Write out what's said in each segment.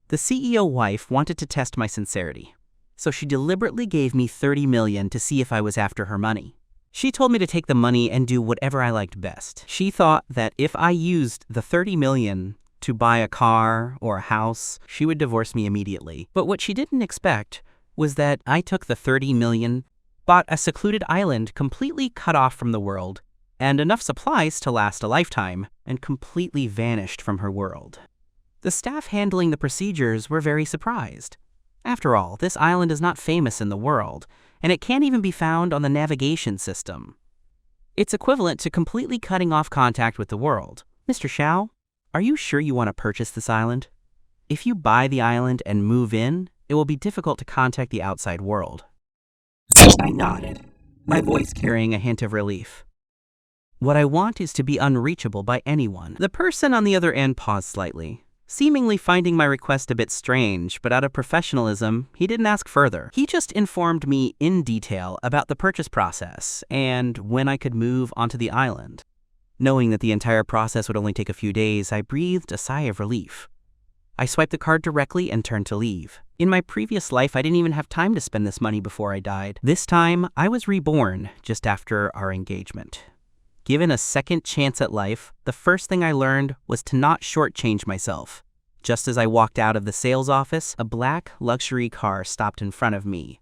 The CEO wife wanted to test my sincerity, so she deliberately gave me $30 million to see if I was after her money. She told me to take the money and do whatever I liked best. She thought that if I used the $30 million to buy a car or a house, she would divorce me immediately. But what she didn't expect was that I took the $30 million, bought a secluded island completely cut off from the world, and enough supplies to last a lifetime, and completely vanished from her world. The staff handling the procedures were very surprised. After all, this island is not famous in the world, and it can't even be found on the navigation system. It's equivalent to completely cutting off contact with the world. Mr. Xiao, are you sure you want to purchase this island? If you buy the island and move in, it will be difficult to contact the outside world. I nodded, my voice carrying a hint of relief. What I want is to be unreachable by anyone. The person on the other end paused slightly, seemingly finding my request a bit strange, but out of professionalism, he didn't ask further. He just informed me in detail about the purchase process and when I could move onto the island. Knowing that the entire process would only take a few days, I breathed a sigh of relief. I swiped the card directly and turned to leave. In my previous life, I didn't even have time to spend this money before I died. This time, I was reborn just after our engagement. Given a second chance at life, the first thing I learned was to not shortchange myself. Just as I walked out of the sales office, a black luxury car stopped in front of me.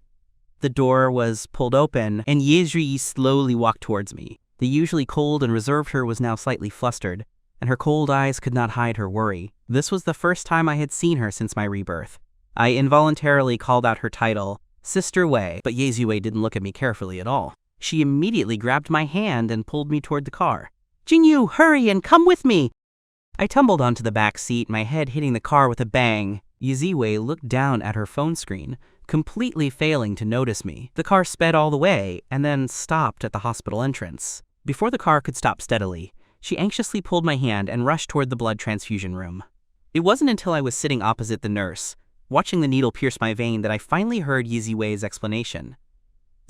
The door was pulled open, and Yezhi slowly walked towards me. The usually cold and reserved her was now slightly flustered, and her cold eyes could not hide her worry. This was the first time I had seen her since my rebirth. I involuntarily called out her title, Sister Wei, but Yezhi didn't look at me carefully at all. She immediately grabbed my hand and pulled me toward the car. "Jinyu, hurry and come with me!" I tumbled onto the back seat, my head hitting the car with a bang. Yezhi looked down at her phone screen, completely failing to notice me. The car sped all the way and then stopped at the hospital entrance. Before the car could stop steadily, she anxiously pulled my hand and rushed toward the blood transfusion room. It wasn't until I was sitting opposite the nurse, watching the needle pierce my vein, that I finally heard Yezhi's explanation.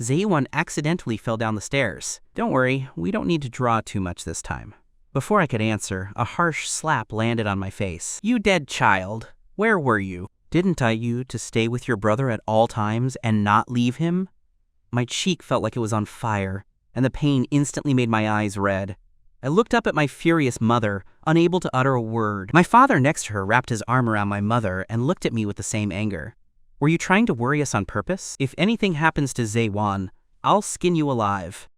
Zaewon accidentally fell down the stairs. Don't worry, we don't need to draw too much this time. Before I could answer, a harsh slap landed on my face. "You dead child, where were you? Didn't I you to stay with your brother at all times and not leave him?" My cheek felt like it was on fire, and the pain instantly made my eyes red. I looked up at my furious mother, unable to utter a word. My father next to her wrapped his arm around my mother and looked at me with the same anger. "Were you trying to worry us on purpose? If anything happens to Zaewon, I'll skin you alive."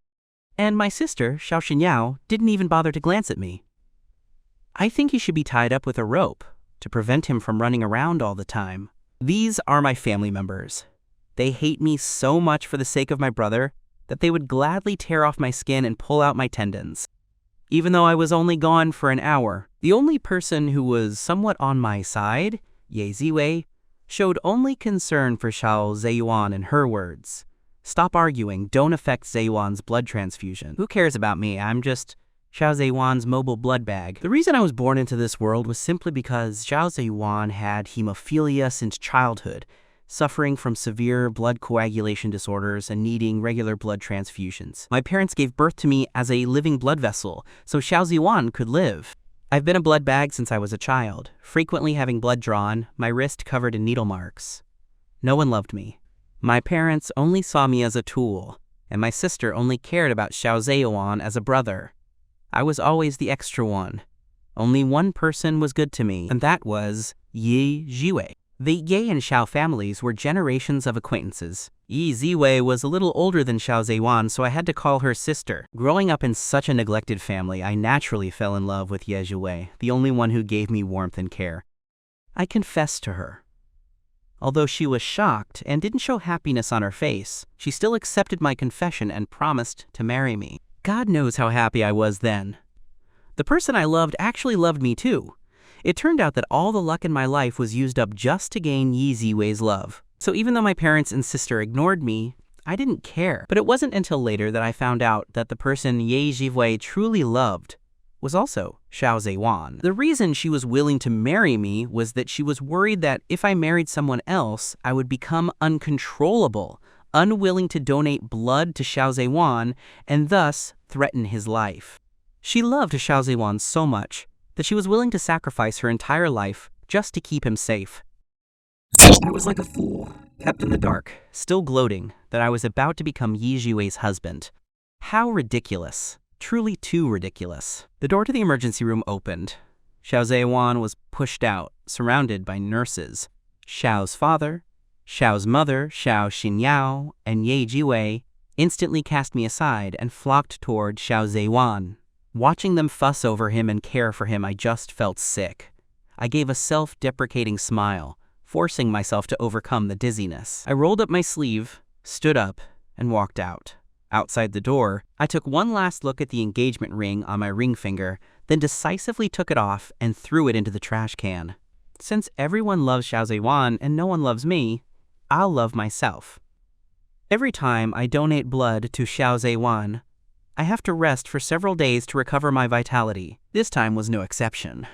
And my sister, Xiao Xinyao, didn't even bother to glance at me. "I think he should be tied up with a rope to prevent him from running around all the time." These are my family members. They hate me so much for the sake of my brother that they would gladly tear off my skin and pull out my tendons. Even though I was only gone for an hour, the only person who was somewhat on my side, Yezhi, showed only concern for Xiao Zaewon in her words. "Stop arguing, don't affect Zaewon's blood transfusion. Who cares about me? I'm just Xiao Zaewon's mobile blood bag." The reason I was born into this world was simply because Xiao Zaewon had hemophilia since childhood, suffering from severe blood coagulation disorders and needing regular blood transfusions. My parents gave birth to me as a living blood vessel, so Xiao Zaewon could live. I've been a blood bag since I was a child, frequently having blood drawn, my wrist covered in needle marks. No one loved me. My parents only saw me as a tool, and my sister only cared about Xiao Zaewon as a brother. I was always the extra one. Only one person was good to me, and that was Yezhi. The Ye and Xiao families were generations of acquaintances. Yezhi was a little older than Xiao Zaewon, so I had to call her sister. Growing up in such a neglected family, I naturally fell in love with Yezhi, the only one who gave me warmth and care. I confessed to her. Although she was shocked and didn't show happiness on her face, she still accepted my confession and promised to marry me. God knows how happy I was then. The person I loved actually loved me too. It turned out that all the luck in my life was used up just to gain Yezhi's love. So even though my parents and sister ignored me, I didn't care. But it wasn't until later that I found out that the person Yezhi truly loved was also Xiao Zaewon. The reason she was willing to marry me was that she was worried that if I married someone else, I would become uncontrollable, unwilling to donate blood to Xiao Zaewon, and thus threaten his life. She loved Xiao Zaewon so much that she was willing to sacrifice her entire life just to keep him safe. I was like a fool, kept in the dark. Still gloating that I was about to become Yi Jiwei's husband. How ridiculous. Truly too ridiculous. The door to the emergency room opened. Xiao Zhewan was pushed out, surrounded by nurses. Xiao's father, Xiao's mother, Xiao Xinyao, and Ye Jiwei instantly cast me aside and flocked toward Xiao Zhewan. Watching them fuss over him and care for him, I just felt sick. I gave a self-deprecating smile, forcing myself to overcome the dizziness. I rolled up my sleeve, stood up, and walked out. Outside the door, I took one last look at the engagement ring on my ring finger, then decisively took it off and threw it into the trash can. Since everyone loves Xiao Zhewan and no one loves me, I'll love myself. Every time I donate blood to Xiao Zhewan, I have to rest for several days to recover my vitality. This time was no exception.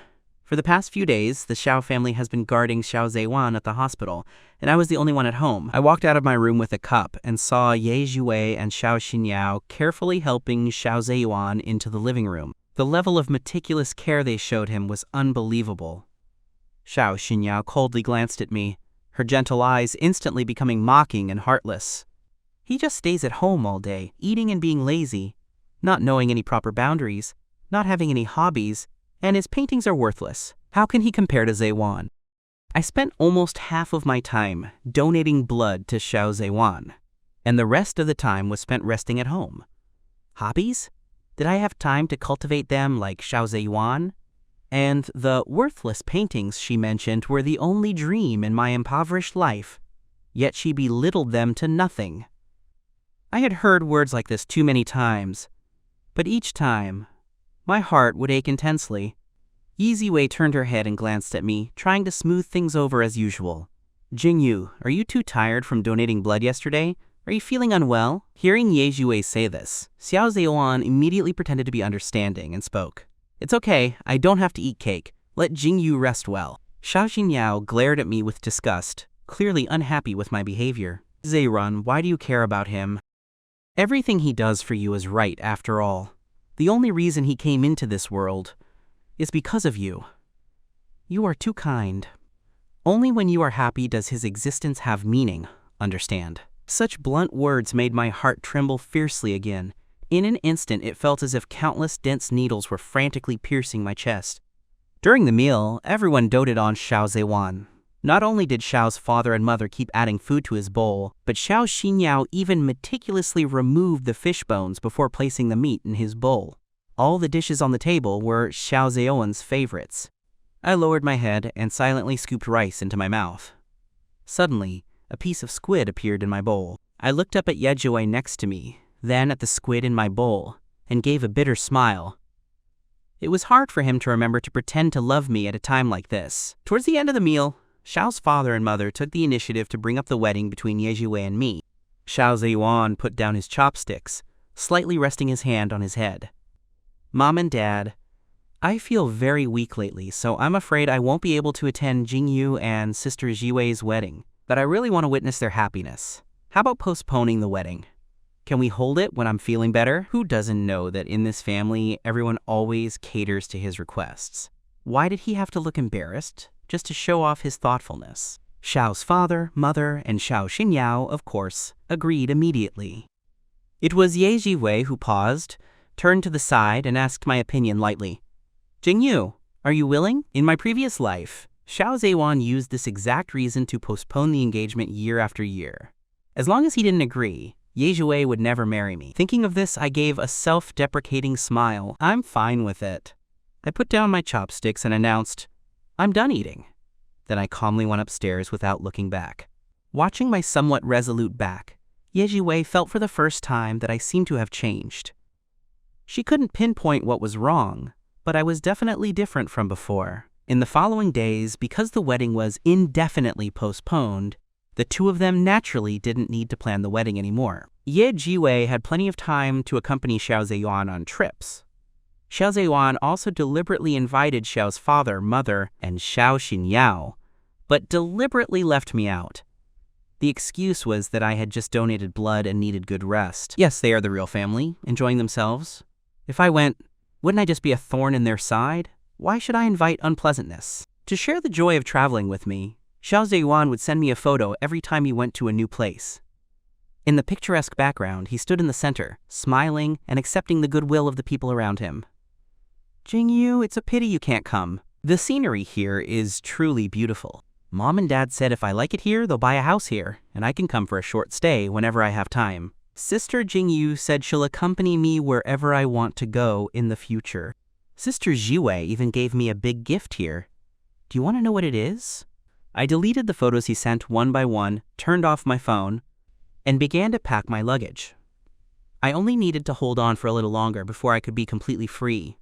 For the past few days, the Xiao family has been guarding Xiao Zhewan at the hospital, and I was the only one at home. I walked out of my room with a cup and saw Ye Jiwei and Xiao Xinyao carefully helping Xiao Zhewan into the living room. The level of meticulous care they showed him was unbelievable. Xiao Xinyao coldly glanced at me, her gentle eyes instantly becoming mocking and heartless. He just stays at home all day, eating and being lazy, not knowing any proper boundaries, not having any hobbies, and his paintings are worthless. How can he compare to Zhewan? I spent almost half of my time donating blood to Xiao Zhewan, and the rest of the time was spent resting at home. Hobbies? Did I have time to cultivate them like Xiao Zhewan? And the worthless paintings she mentioned were the only dream in my impoverished life, yet she belittled them to nothing. I had heard words like this too many times, but each time, my heart would ache intensely. Yi Jiwei turned her head and glanced at me, trying to smooth things over as usual. Jingyu, are you too tired from donating blood yesterday? Are you feeling unwell? Hearing Ye Jiwei say this, Xiao Zhewan immediately pretended to be understanding and spoke. It's okay, I don't have to eat cake. Let Jingyu rest well. Xiao Xinyao glared at me with disgust, clearly unhappy with my behavior. Zheran, why do you care about him? Everything he does for you is right after all. The only reason he came into this world is because of you. You are too kind. Only when you are happy does his existence have meaning, understand? Such blunt words made my heart tremble fiercely again. In an instant, it felt as if countless dense needles were frantically piercing my chest. During the meal, everyone doted on Xiao Zhewan. Not only did Xiao's father and mother keep adding food to his bowl, but Xiao Xinyao even meticulously removed the fish bones before placing the meat in his bowl. All the dishes on the table were Xiao Zhewan's favorites. I lowered my head and silently scooped rice into my mouth. Suddenly, a piece of squid appeared in my bowl. I looked up at Ye Jiwei next to me, then at the squid in my bowl, and gave a bitter smile. It was hard for him to remember to pretend to love me at a time like this. Towards the end of the meal, Xiao's father and mother took the initiative to bring up the wedding between Ye Jiwei and me. Xiao Zhewan put down his chopsticks, slightly resting his hand on his head. Mom and Dad, I feel very weak lately, so I'm afraid I won't be able to attend Jingyu and Sister Jiwei's wedding, but I really want to witness their happiness. How about postponing the wedding? Can we hold it when I'm feeling better? Who doesn't know that in this family, everyone always caters to his requests? Why did he have to look embarrassed? Just to show off his thoughtfulness. Xiao's father, mother, and Xiao Xinyao, of course, agreed immediately. It was Ye Jiwei who paused, turned to the side, and asked my opinion lightly. Jingyu, are you willing? In my previous life, Xiao Zhewan used this exact reason to postpone the engagement year after year. As long as he didn't agree, Ye Jiwei would never marry me. Thinking of this, I gave a self-deprecating smile. I'm fine with it. I put down my chopsticks and announced, I'm done eating. Then I calmly went upstairs without looking back. Watching my somewhat resolute back, Ye Jiwei felt for the first time that I seemed to have changed. She couldn't pinpoint what was wrong, but I was definitely different from before. In the following days, because the wedding was indefinitely postponed, the two of them naturally didn't need to plan the wedding anymore. Ye Jiwei had plenty of time to accompany Xiao Zhewan on trips. Xiao Zhewan also deliberately invited Xiao's father, mother, and Xiao Xinyao, but deliberately left me out. The excuse was that I had just donated blood and needed good rest. Yes, they are the real family, enjoying themselves. If I went, wouldn't I just be a thorn in their side? Why should I invite unpleasantness? To share the joy of traveling with me, Xiao Ziyuan would send me a photo every time he went to a new place. In the picturesque background, he stood in the center, smiling and accepting the goodwill of the people around him. Jingyu, it's a pity you can't come. The scenery here is truly beautiful. Mom and Dad said if I like it here, they'll buy a house here, and I can come for a short stay whenever I have time. Sister Jingyu said she'll accompany me wherever I want to go in the future. Sister Jiwei even gave me a big gift here. Do you want to know what it is? I deleted the photos he sent one by one, turned off my phone, and began to pack my luggage. I only needed to hold on for a little longer before I could be completely free.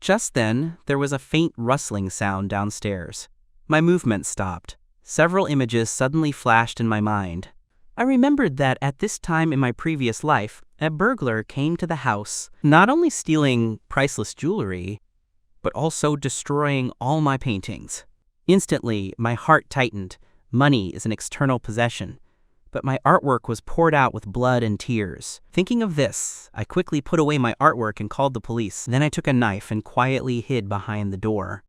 Just then, there was a faint rustling sound downstairs. My movement stopped. Several images suddenly flashed in my mind. I remembered that at this time in my previous life, a burglar came to the house, not only stealing priceless jewelry, but also destroying all my paintings. Instantly, my heart tightened. Money is an external possession, but my artwork was poured out with blood and tears. Thinking of this, I quickly put away my artwork and called the police. Then I took a knife and quietly hid behind the door.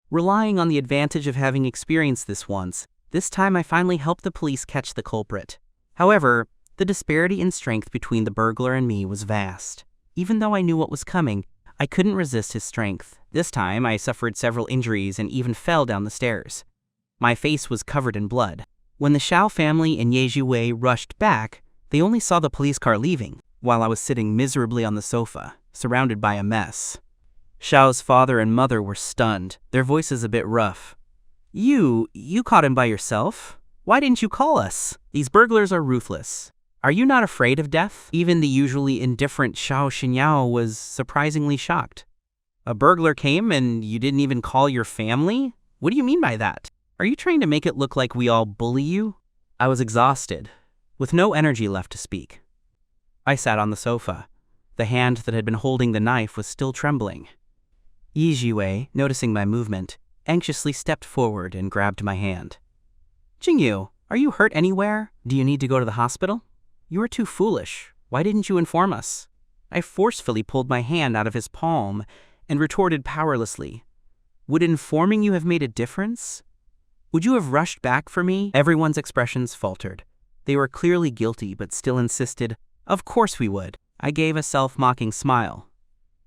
Relying on the advantage of having experienced this once, this time I finally helped the police catch the culprit. However, the disparity in strength between the burglar and me was vast. Even though I knew what was coming, I couldn't resist his strength. This time, I suffered several injuries and even fell down the stairs. My face was covered in blood. When the Xiao family and Ye Jiwei rushed back, they only saw the police car leaving, while I was sitting miserably on the sofa, surrounded by a mess. Xiao's father and mother were stunned, their voices a bit rough. You caught him by yourself? Why didn't you call us? These burglars are ruthless. Are you not afraid of death? Even the usually indifferent Xiao Xinyao was surprisingly shocked. A burglar came and you didn't even call your family? What do you mean by that? Are you trying to make it look like we all bully you? I was exhausted, with no energy left to speak. I sat on the sofa. The hand that had been holding the knife was still trembling. Yi Jiwei, noticing my movement, anxiously stepped forward and grabbed my hand. Jingyu, are you hurt anywhere? Do you need to go to the hospital? You were too foolish. Why didn't you inform us? I forcefully pulled my hand out of his palm and retorted powerlessly. Would informing you have made a difference? Would you have rushed back for me? Everyone's expressions faltered. They were clearly guilty but still insisted, of course we would. I gave a self-mocking smile.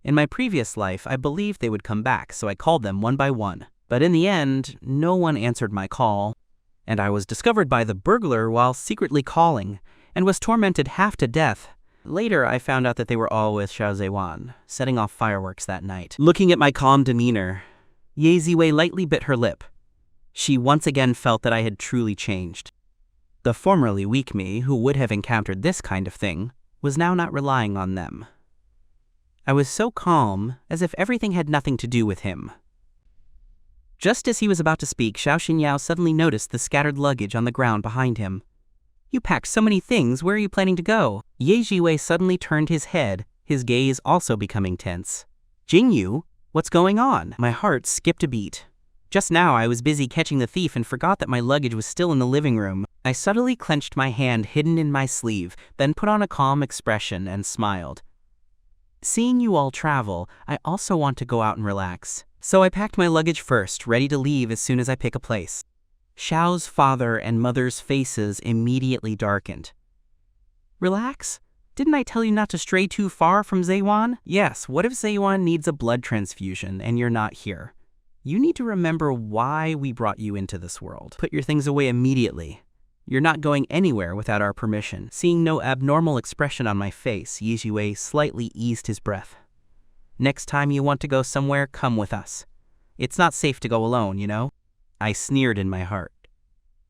In my previous life, I believed they would come back, so I called them one by one. But in the end, no one answered my call, and I was discovered by the burglar while secretly calling, and was tormented half to death. Later, I found out that they were all with Xiao Ziyuan, setting off fireworks that night. Looking at my calm demeanor, Ye Ziwei lightly bit her lip. She once again felt that I had truly changed. The formerly weak me, who would have encountered this kind of thing, was now not relying on them. I was so calm, as if everything had nothing to do with him. Just as he was about to speak, Xiao Xinyao suddenly noticed the scattered luggage on the ground behind him. You packed so many things, where are you planning to go? Ye Jiwei suddenly turned his head, his gaze also becoming tense. Jingyu, what's going on? My heart skipped a beat. Just now I was busy catching the thief and forgot that my luggage was still in the living room. I subtly clenched my hand hidden in my sleeve, then put on a calm expression and smiled. Seeing you all travel, I also want to go out and relax. So I packed my luggage first, ready to leave as soon as I pick a place. Xiao's father and mother's faces immediately darkened. Relax? Didn't I tell you not to stray too far from Ziyuan? Yes, what if Ziyuan needs a blood transfusion and you're not here? You need to remember why we brought you into this world. Put your things away immediately. You're not going anywhere without our permission. Seeing no abnormal expression on my face, Ye Jiwei slightly eased his breath. Next time you want to go somewhere, come with us. It's not safe to go alone, you know? I sneered in my heart.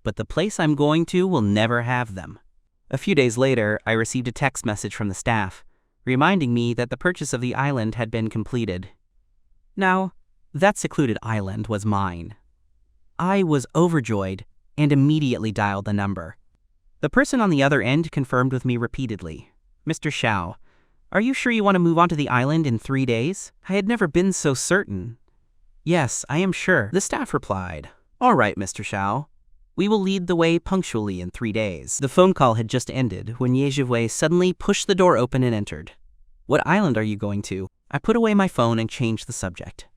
But the place I'm going to will never have them. A few days later, I received a text message from the staff, reminding me that the purchase of the island had been completed. Now, that secluded island was mine. I was overjoyed and immediately dialed the number. The person on the other end confirmed with me repeatedly. Mr. Xiao, are you sure you want to move on to the island in 3 days? I had never been so certain. Yes, I am sure, the staff replied. All right, Mr. Xiao. We will lead the way punctually in 3 days. The phone call had just ended when Ye Jiwei suddenly pushed the door open and entered. What island are you going to? I put away my phone and changed the subject.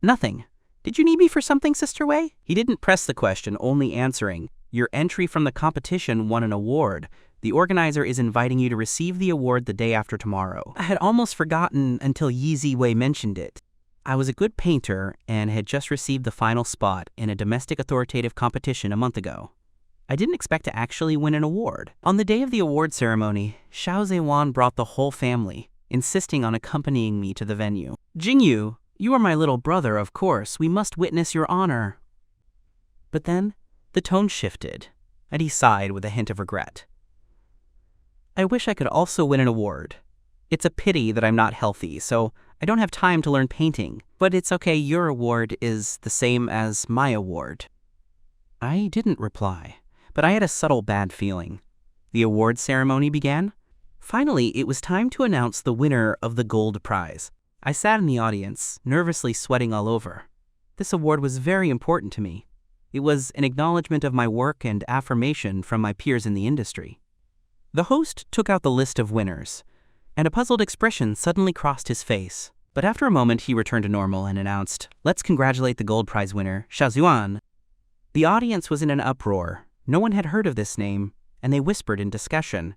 Nothing. Did you need me for something, Sister Wei? He didn't press the question, only answering, your entry from the competition won an award. The organizer is inviting you to receive the award the day after tomorrow. I had almost forgotten until Yi Ziwei mentioned it. I was a good painter and had just received the final spot in a domestic authoritative competition a month ago. I didn't expect to actually win an award. On the day of the award ceremony, Xiao Zhewan brought the whole family, insisting on accompanying me to the venue. Jingyu, you are my little brother, of course. We must witness your honor. But then, the tone shifted, and he sighed with a hint of regret. I wish I could also win an award. It's a pity that I'm not healthy, so I don't have time to learn painting. But it's okay, your award is the same as my award. I didn't reply, but I had a subtle bad feeling. The award ceremony began. Finally, it was time to announce the winner of the gold prize. I sat in the audience, nervously sweating all over. This award was very important to me. It was an acknowledgement of my work and affirmation from my peers in the industry. The host took out the list of winners, and a puzzled expression suddenly crossed his face. But after a moment, he returned to normal and announced, "Let's congratulate the gold prize winner, Xiao Zhewan." The audience was in an uproar. No one had heard of this name, and they whispered in discussion.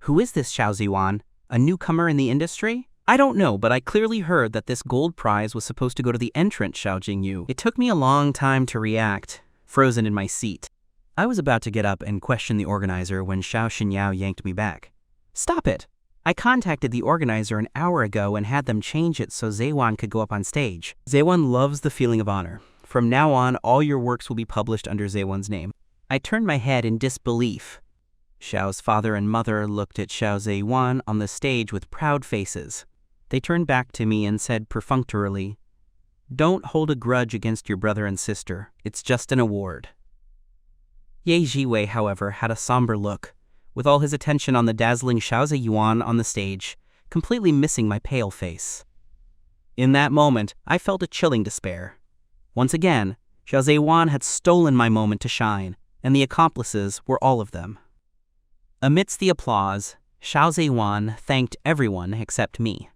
Who is this Xiao Zhewan? A newcomer in the industry? I don't know, but I clearly heard that this gold prize was supposed to go to the entrant Xiao Jingyu. It took me a long time to react, frozen in my seat. I was about to get up and question the organizer when Xiao Xinyao yanked me back. Stop it! I contacted the organizer an hour ago and had them change it so Zhewan could go up on stage. Zhewan loves the feeling of honor. From now on, all your works will be published under Zhewan's name. I turned my head in disbelief. Xiao's father and mother looked at Xiao Zhewan on the stage with proud faces. They turned back to me and said perfunctorily, "Don't hold a grudge against your brother and sister. It's just an award." Ye Jiwei, however, had a somber look, with all his attention on the dazzling Xiao Zhewan on the stage, completely missing my pale face. In that moment, I felt a chilling despair. Once again, Xiao Zhewan had stolen my moment to shine, and the accomplices were all of them. Amidst the applause, Xiao Zhewan thanked everyone except me.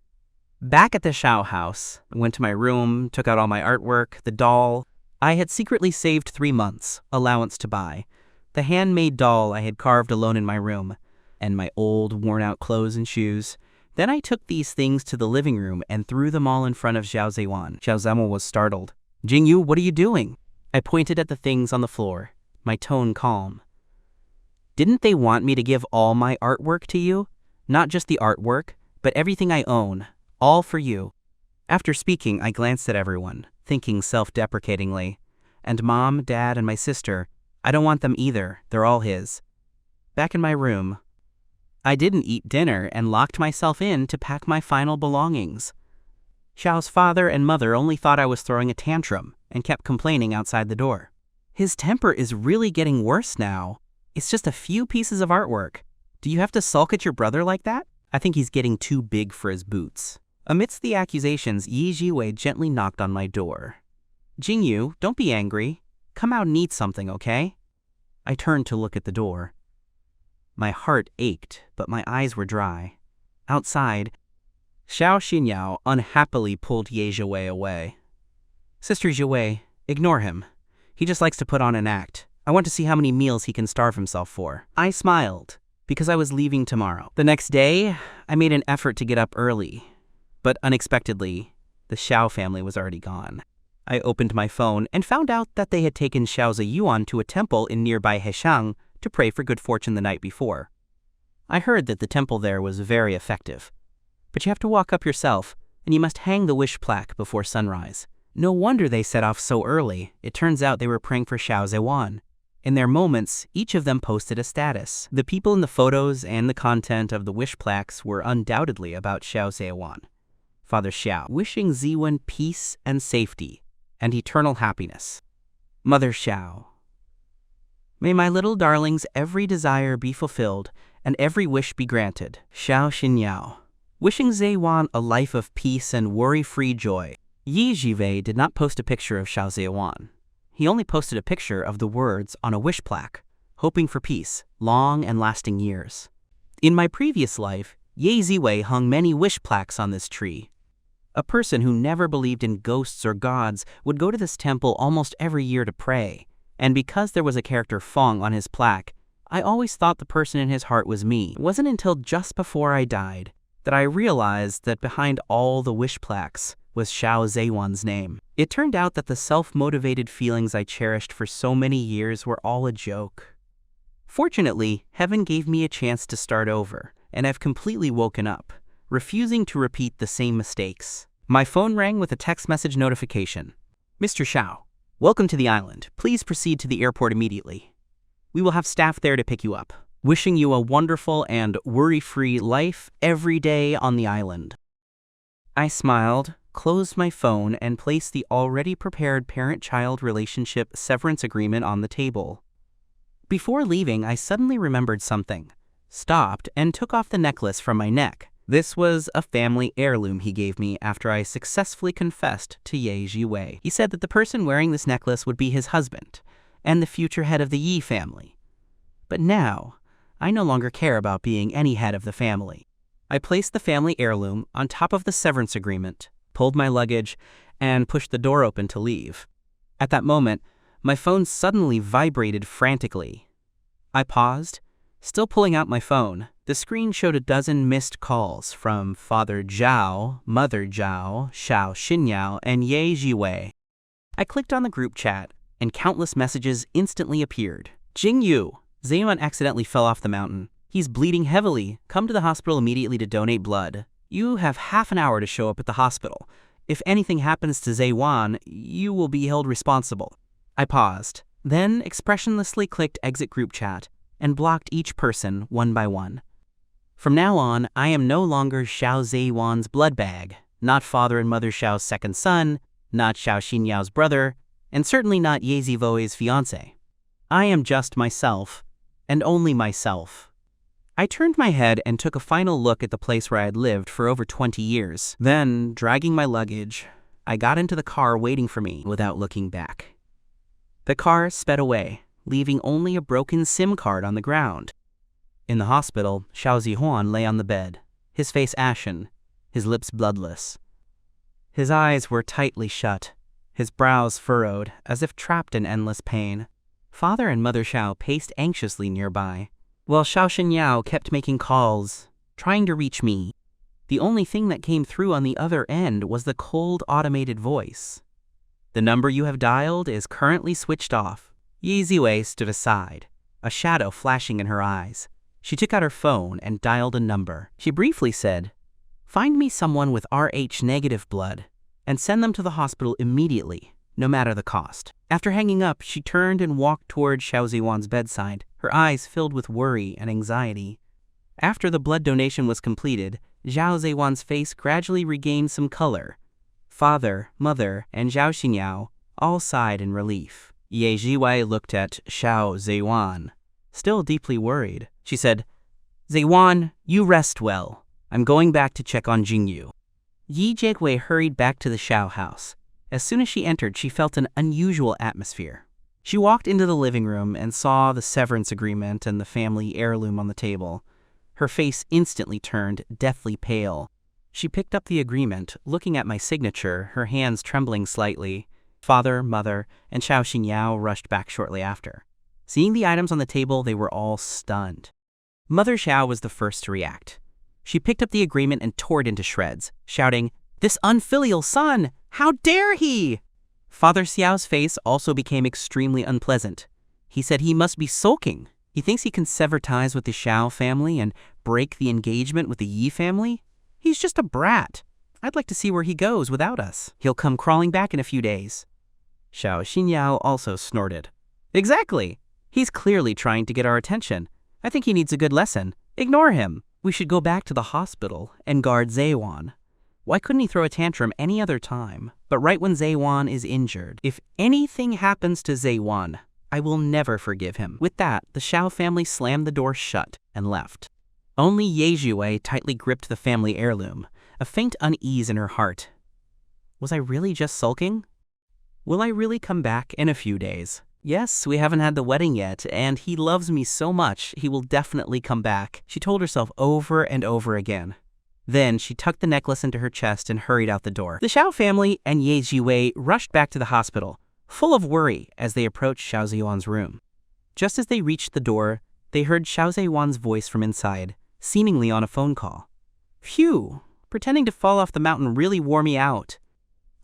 Back at the Xiao house, I went to my room, took out all my artwork, the doll. I had secretly saved 3 months' allowance to buy, the handmade doll I had carved alone in my room, and my old, worn-out clothes and shoes. Then I took these things to the living room and threw them all in front of Xiao Zhewan. Xiao Zhewan was startled. "Jingyu, what are you doing?" I pointed at the things on the floor, my tone calm. "Didn't they want me to give all my artwork to you? Not just the artwork, but everything I own. All for you." After speaking, I glanced at everyone, thinking self-deprecatingly. "And Mom, Dad, and my sister, I don't want them either. They're all his." Back in my room, I didn't eat dinner and locked myself in to pack my final belongings. Xiao's father and mother only thought I was throwing a tantrum and kept complaining outside the door. "His temper is really getting worse now. It's just a few pieces of artwork. Do you have to sulk at your brother like that? I think he's getting too big for his boots." Amidst the accusations, Yi Jiwei gently knocked on my door. "Jingyu, don't be angry. Come out and eat something, okay?" I turned to look at the door. My heart ached, but my eyes were dry. Outside, Xiao Xinyao unhappily pulled Ye Jiwei away. "Sister Jiwei, ignore him. He just likes to put on an act. I want to see how many meals he can starve himself for." I smiled, because I was leaving tomorrow. The next day, I made an effort to get up early. But unexpectedly, the Xiao family was already gone. I opened my phone and found out that they had taken Xiao Zhewan to a temple in nearby Hexiang to pray for good fortune the night before. I heard that the temple there was very effective. But you have to walk up yourself, and you must hang the wish plaque before sunrise. No wonder they set off so early. It turns out they were praying for Xiao Zhewan. In their moments, each of them posted a status. The people in the photos and the content of the wish plaques were undoubtedly about Xiao Zhewan. Father Xiao, wishing Ziwen peace and safety, and eternal happiness. Mother Xiao, may my little darling's every desire be fulfilled, and every wish be granted. Xiao Xinyao, wishing Zhewan a life of peace and worry-free joy. Yi Jiwei did not post a picture of Xiao Zhewan. He only posted a picture of the words on a wish plaque, hoping for peace, long and lasting years. In my previous life, Ye Ziwei hung many wish plaques on this tree. A person who never believed in ghosts or gods would go to this temple almost every year to pray, and because there was a character Fong on his plaque, I always thought the person in his heart was me. It wasn't until just before I died that I realized that behind all the wish plaques was Xiao Zhewan's name. It turned out that the self-motivated feelings I cherished for so many years were all a joke. Fortunately, heaven gave me a chance to start over, and I've completely woken up, refusing to repeat the same mistakes. My phone rang with a text message notification. Mr. Xiao, welcome to the island. Please proceed to the airport immediately. We will have staff there to pick you up. Wishing you a wonderful and worry-free life every day on the island. I smiled, closed my phone, and placed the already prepared parent-child relationship severance agreement on the table. Before leaving, I suddenly remembered something, stopped, and took off the necklace from my neck. This was a family heirloom he gave me after I successfully confessed to Ye Jiwei. He said that the person wearing this necklace would be his husband, and the future head of the Yi family. But now, I no longer care about being any head of the family. I placed the family heirloom on top of the severance agreement, pulled my luggage, and pushed the door open to leave. At that moment, my phone suddenly vibrated frantically. I paused, still pulling out my phone. The screen showed a dozen missed calls from Father Zhao, Mother Zhao, Xiao Xinyao, and Ye Jiwei. I clicked on the group chat, and countless messages instantly appeared. Jing Yu, Zayuan accidentally fell off the mountain. He's bleeding heavily. Come to the hospital immediately to donate blood. You have half an hour to show up at the hospital. If anything happens to Zayuan, you will be held responsible. I paused, then expressionlessly clicked exit group chat and blocked each person one by one. From now on, I am no longer Xiao Zayuan's blood bag, not Father and Mother Xiao's second son, not Xiao Xinyao's brother, and certainly not Ye Zivoi's fiancé. I am just myself, and only myself. I turned my head and took a final look at the place where I had lived for over 20 years. Then, dragging my luggage, I got into the car waiting for me without looking back. The car sped away, leaving only a broken SIM card on the ground. In the hospital, Xiao Zihuan lay on the bed, his face ashen, his lips bloodless. His eyes were tightly shut, his brows furrowed, as if trapped in endless pain. Father and Mother Xiao paced anxiously nearby, while Xiao Xinyao kept making calls, trying to reach me. The only thing that came through on the other end was the cold automated voice. The number you have dialed is currently switched off. Ye Ziwei stood aside, a shadow flashing in her eyes. She took out her phone and dialed a number. She briefly said, "Find me someone with Rh-negative blood and send them to the hospital immediately, no matter the cost." After hanging up, she turned and walked toward Xiao Ziwan's bedside, her eyes filled with worry and anxiety. After the blood donation was completed, Xiao Ziwan's face gradually regained some color. Father, Mother, and Xiao Xinyao all sighed in relief. Ye Jiwei looked at Xiao Ziwan, still deeply worried. She said, "Ziwan, you rest well. I'm going back to check on Jingyu." Yi Jiwei hurried back to the Xiao house. As soon as she entered, she felt an unusual atmosphere. She walked into the living room and saw the severance agreement and the family heirloom on the table. Her face instantly turned deathly pale. She picked up the agreement, looking at my signature, her hands trembling slightly. Father, Mother, and Xiao Xinyao rushed back shortly after. Seeing the items on the table, they were all stunned. Mother Xiao was the first to react. She picked up the agreement and tore it into shreds, shouting, "This unfilial son! How dare he!" Father Xiao's face also became extremely unpleasant. He said he must be sulking. He thinks he can sever ties with the Xiao family and break the engagement with the Yi family? He's just a brat. I'd like to see where he goes without us. He'll come crawling back in a few days. Xiao Xinyao also snorted. Exactly. He's clearly trying to get our attention. I think he needs a good lesson. Ignore him. We should go back to the hospital and guard Zayuan. Why couldn't he throw a tantrum any other time, but right when Zayuan is injured? If anything happens to Zayuan, I will never forgive him. With that, the Xiao family slammed the door shut and left. Only Ye Jiwei tightly gripped the family heirloom, a faint unease in her heart. Was I really just sulking? Will I really come back in a few days? Yes, we haven't had the wedding yet, and he loves me so much, he will definitely come back, she told herself over and over again. Then she tucked the necklace into her chest and hurried out the door. The Xiao family and Ye Jiwei rushed back to the hospital, full of worry as they approached Xiao Ziyuan's room. Just as they reached the door, they heard Xiao Ziyuan's voice from inside, seemingly on a phone call. Phew, pretending to fall off the mountain really wore me out.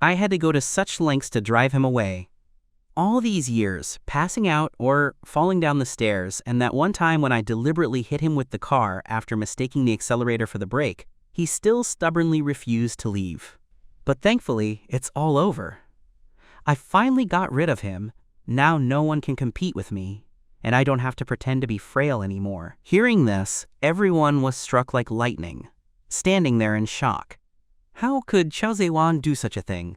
I had to go to such lengths to drive him away. All these years, passing out or falling down the stairs, and that one time when I deliberately hit him with the car after mistaking the accelerator for the brake, he still stubbornly refused to leave. But thankfully, it's all over. I finally got rid of him. Now no one can compete with me, and I don't have to pretend to be frail anymore. Hearing this, everyone was struck like lightning, standing there in shock. How could Xiao Ziyuan do such a thing?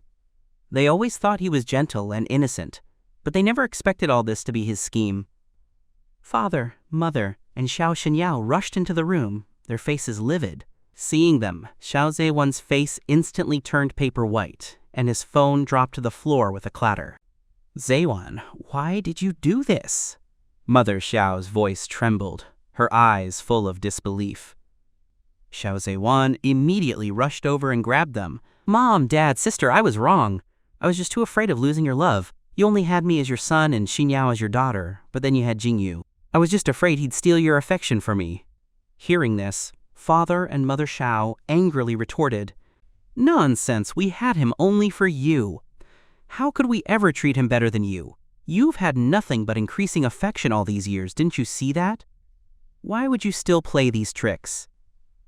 They always thought he was gentle and innocent, but they never expected all this to be his scheme. Father, mother, and Xiao Xinyao rushed into the room, their faces livid. Seeing them, Xiao Ziyuan's face instantly turned paper white, and his phone dropped to the floor with a clatter. Ziyuan, why did you do this? Mother Xiao's voice trembled, her eyes full of disbelief. Xiao Ziyuan immediately rushed over and grabbed them. Mom, Dad, sister, I was wrong. I was just too afraid of losing your love. You only had me as your son and Xinyao as your daughter, but then you had Jingyu. I was just afraid he'd steal your affection from me. Hearing this, Father and Mother Xiao angrily retorted, Nonsense, we had him only for you. How could we ever treat him better than you? You've had nothing but increasing affection all these years, didn't you see that? Why would you still play these tricks?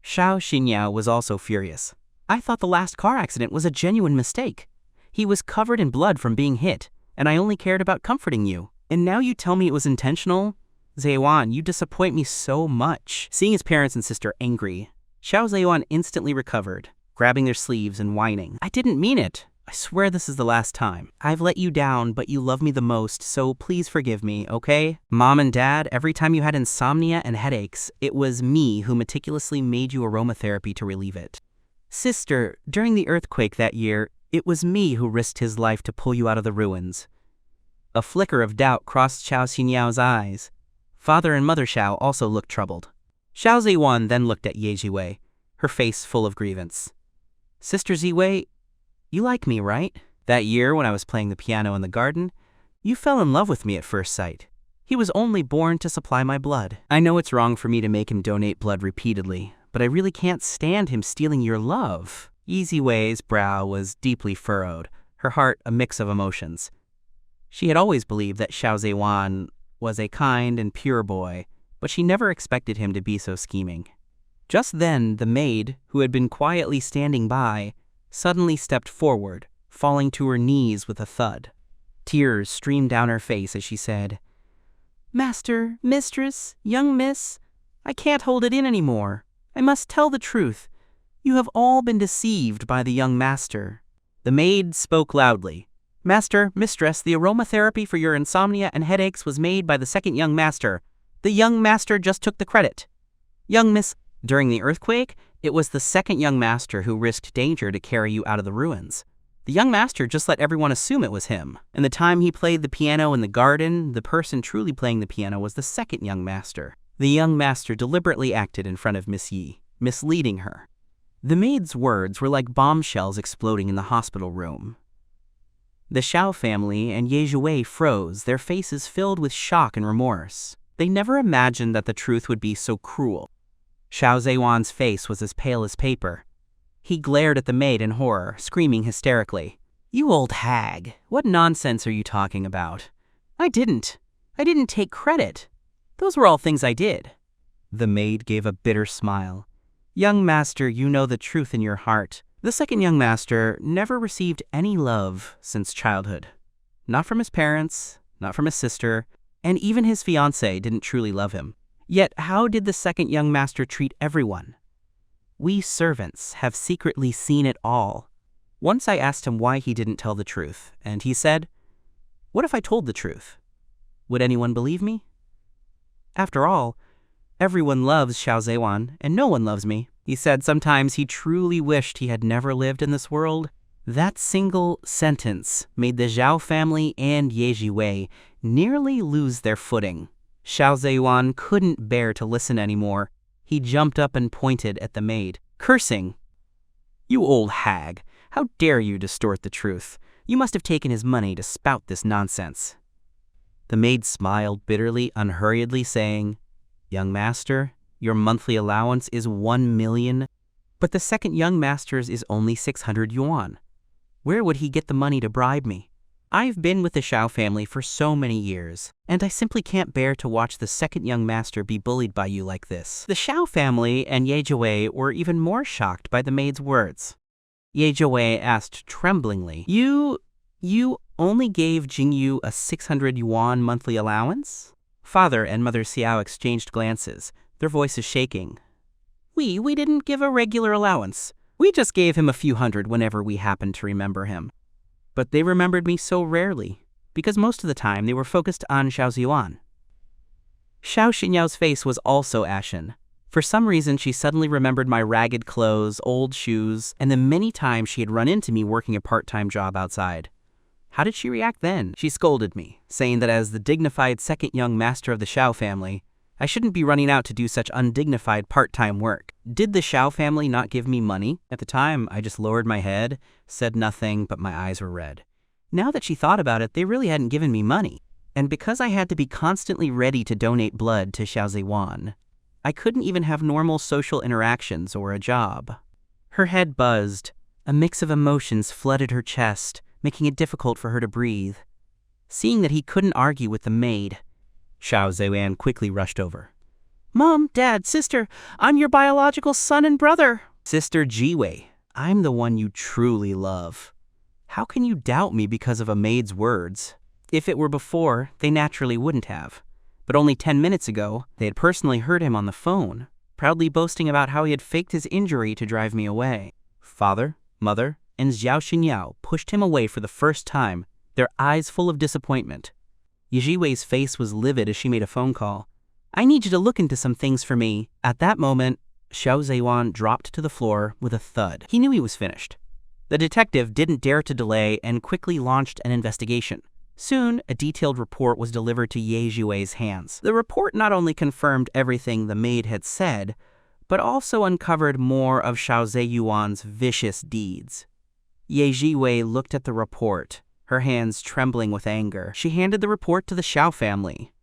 Xiao Xinyao was also furious. I thought the last car accident was a genuine mistake. He was covered in blood from being hit, and I only cared about comforting you. And now you tell me it was intentional? Ziyuan, you disappoint me so much. Seeing his parents and sister angry, Xiao Ziyuan instantly recovered, grabbing their sleeves and whining. I didn't mean it. I swear this is the last time. I've let you down, but you love me the most, so please forgive me, okay? Mom and Dad, every time you had insomnia and headaches, it was me who meticulously made you aromatherapy to relieve it. Sister, during the earthquake that year, it was me who risked his life to pull you out of the ruins. A flicker of doubt crossed Xiao Xinyao's eyes. Father and Mother Xiao also looked troubled. Xiao Ziyuan then looked at Ye Jiwei, her face full of grievance. Sister Ziwei, you like me, right? That year when I was playing the piano in the garden, you fell in love with me at first sight. He was only born to supply my blood. I know it's wrong for me to make him donate blood repeatedly, but I really can't stand him stealing your love. Ye Jiwei's brow was deeply furrowed, her heart a mix of emotions. She had always believed that Xiao Ziyuan was a kind and pure boy, but she never expected him to be so scheming. Just then, the maid, who had been quietly standing by, suddenly stepped forward, falling to her knees with a thud. Tears streamed down her face as she said, Master, mistress, young miss, I can't hold it in anymore. I must tell the truth. You have all been deceived by the young master. The maid spoke loudly. Master, mistress, the aromatherapy for your insomnia and headaches was made by the second young master. The young master just took the credit. Young miss, during the earthquake, it was the second young master who risked danger to carry you out of the ruins. The young master just let everyone assume it was him. And the time he played the piano in the garden, the person truly playing the piano was the second young master. The young master deliberately acted in front of Miss Yi, misleading her. The maid's words were like bombshells exploding in the hospital room. The Xiao family and Ye Jiwei froze, their faces filled with shock and remorse. They never imagined that the truth would be so cruel. Xiao Ziyuan's face was as pale as paper. He glared at the maid in horror, screaming hysterically. You old hag, what nonsense are you talking about? I didn't take credit. Those were all things I did. The maid gave a bitter smile. Young master, you know the truth in your heart. The second young master never received any love since childhood. Not from his parents, not from his sister, and even his fiancée didn't truly love him. Yet how did the second young master treat everyone? We servants have secretly seen it all. Once I asked him why he didn't tell the truth, and he said, What if I told the truth? Would anyone believe me? After all, everyone loves Xiao Ziyuan, and no one loves me. He said sometimes he truly wished he had never lived in this world. That single sentence made the Zhao family and Ye Jiwei nearly lose their footing. Xiao Ziyuan couldn't bear to listen anymore. He jumped up and pointed at the maid. cursing. "You old hag, how dare you distort the truth? You must have taken his money to spout this nonsense." The maid smiled bitterly, unhurriedly, saying, "Young master, your monthly allowance is 1,000,000, but the second young master's is only 600 yuan. Where would he get the money to bribe me? I've been with the Xiao family for so many years, and I simply can't bear to watch the second young master be bullied by you like this." The Xiao family and Ye Jiwei were even more shocked by the maid's words. Ye Jiwei asked tremblingly, You only gave Jingyu a 600 yuan monthly allowance?" Father and Mother Xiao exchanged glances, their voices shaking. We didn't give a regular allowance. We just gave him a few hundred whenever we happened to remember him. But they remembered me so rarely, because most of the time they were focused on Xiao Ziyuan." Xiao Xinyao's face was also ashen. For some reason, she suddenly remembered my ragged clothes, old shoes, and the many times she had run into me working a part-time job outside. How did she react then? She scolded me, saying that as the dignified second young master of the Xiao family, I shouldn't be running out to do such undignified part-time work. Did the Xiao family not give me money? At the time, I just lowered my head, said nothing, but my eyes were red. Now that she thought about it, they really hadn't given me money. And because I had to be constantly ready to donate blood to Xiao Ziyuan, I couldn't even have normal social interactions or a job. Her head buzzed. A mix of emotions flooded her chest, making it difficult for her to breathe. Seeing that he couldn't argue with the maid, Xiao Ziyuan quickly rushed over. "Mom, Dad, Sister, I'm your biological son and brother." "Sister Jiwei, I'm the one you truly love. How can you doubt me because of a maid's words?" If it were before, they naturally wouldn't have. But only 10 minutes ago, they had personally heard him on the phone, proudly boasting about how he had faked his injury to drive me away. Father, Mother, and Xiao Xinyao pushed him away for the first time, their eyes full of disappointment. Yijiwei's face was livid as she made a phone call. "I need you to look into some things for me." At that moment, Xiao Ziyuan dropped to the floor with a thud. He knew he was finished. The detective didn't dare to delay and quickly launched an investigation. Soon, a detailed report was delivered to Ye Jiwei's hands. The report not only confirmed everything the maid had said, but also uncovered more of Xiao Ziyuan's vicious deeds. Ye Jiwei looked at the report, her hands trembling with anger. She handed the report to the Xiao family.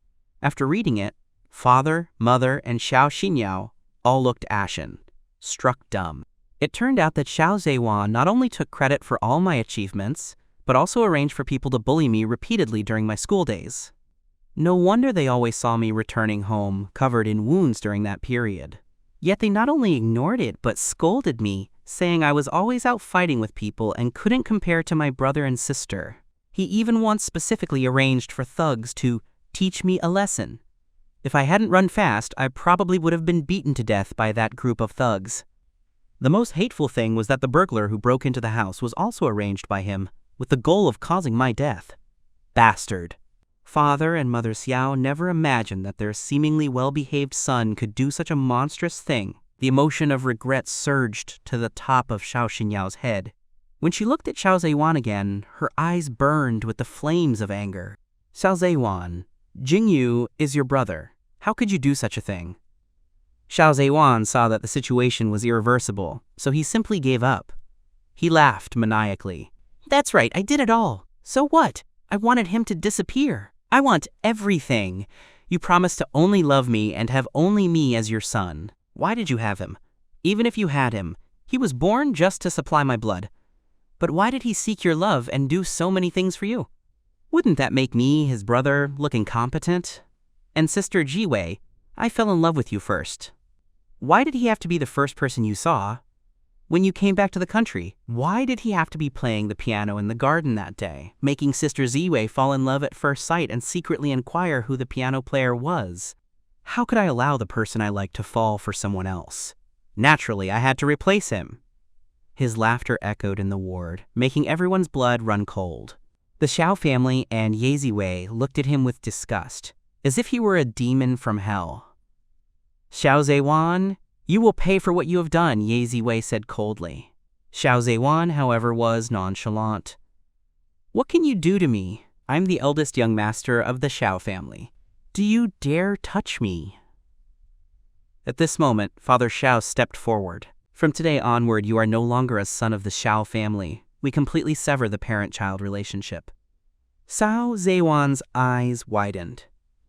After reading it, Father, Mother, and Xiao Xinyao all looked ashen, struck dumb. It turned out that Xiao Ziyuan not only took credit for all my achievements, but also arranged for people to bully me repeatedly during my school days. No wonder they always saw me returning home, covered in wounds during that period. Yet they not only ignored it, but scolded me, saying I was always out fighting with people and couldn't compare to my brother and sister. He even once specifically arranged for thugs to teach me a lesson. If I hadn't run fast, I probably would have been beaten to death by that group of thugs. The most hateful thing was that the burglar who broke into the house was also arranged by him, with the goal of causing my death. Bastard. Father and Mother Xiao never imagined that their seemingly well-behaved son could do such a monstrous thing. The emotion of regret surged to the top of Xiao Xinyao's head. When she looked at Xiao Ziyuan again, her eyes burned with the flames of anger. "Xiao Ziyuan, Jingyu is your brother. How could you do such a thing?" Xiao Ziyuan saw that the situation was irreversible, so he simply gave up. He laughed maniacally. "That's right, I did it all. So what? I wanted him to disappear. I want everything. You promised to only love me and have only me as your son. Why did you have him? Even if you had him, he was born just to supply my blood. But why did he seek your love and do so many things for you? Wouldn't that make me, his brother, look incompetent? And Sister Jiwei, I fell in love with you first. Why did he have to be the first person you saw? When you came back to the country, why did he have to be playing the piano in the garden that day, making Sister Ziwei fall in love at first sight and secretly inquire who the piano player was? How could I allow the person I liked to fall for someone else? Naturally, I had to replace him." His laughter echoed in the ward, making everyone's blood run cold. The Xiao family and Ye Ziwei looked at him with disgust, as if he were a demon from hell. "Xiao Ziyuan, you will pay for what you have done," Ye Ziwei said coldly. Xiao Ziyuan, however, was nonchalant. "What can you do to me? I'm the eldest young master of the Xiao family. Do you dare touch me?" At this moment, Father Xiao stepped forward. From today onward, you are no longer a son of the Xiao family. We completely sever the parent-child relationship. Cao Zhewan's eyes widened.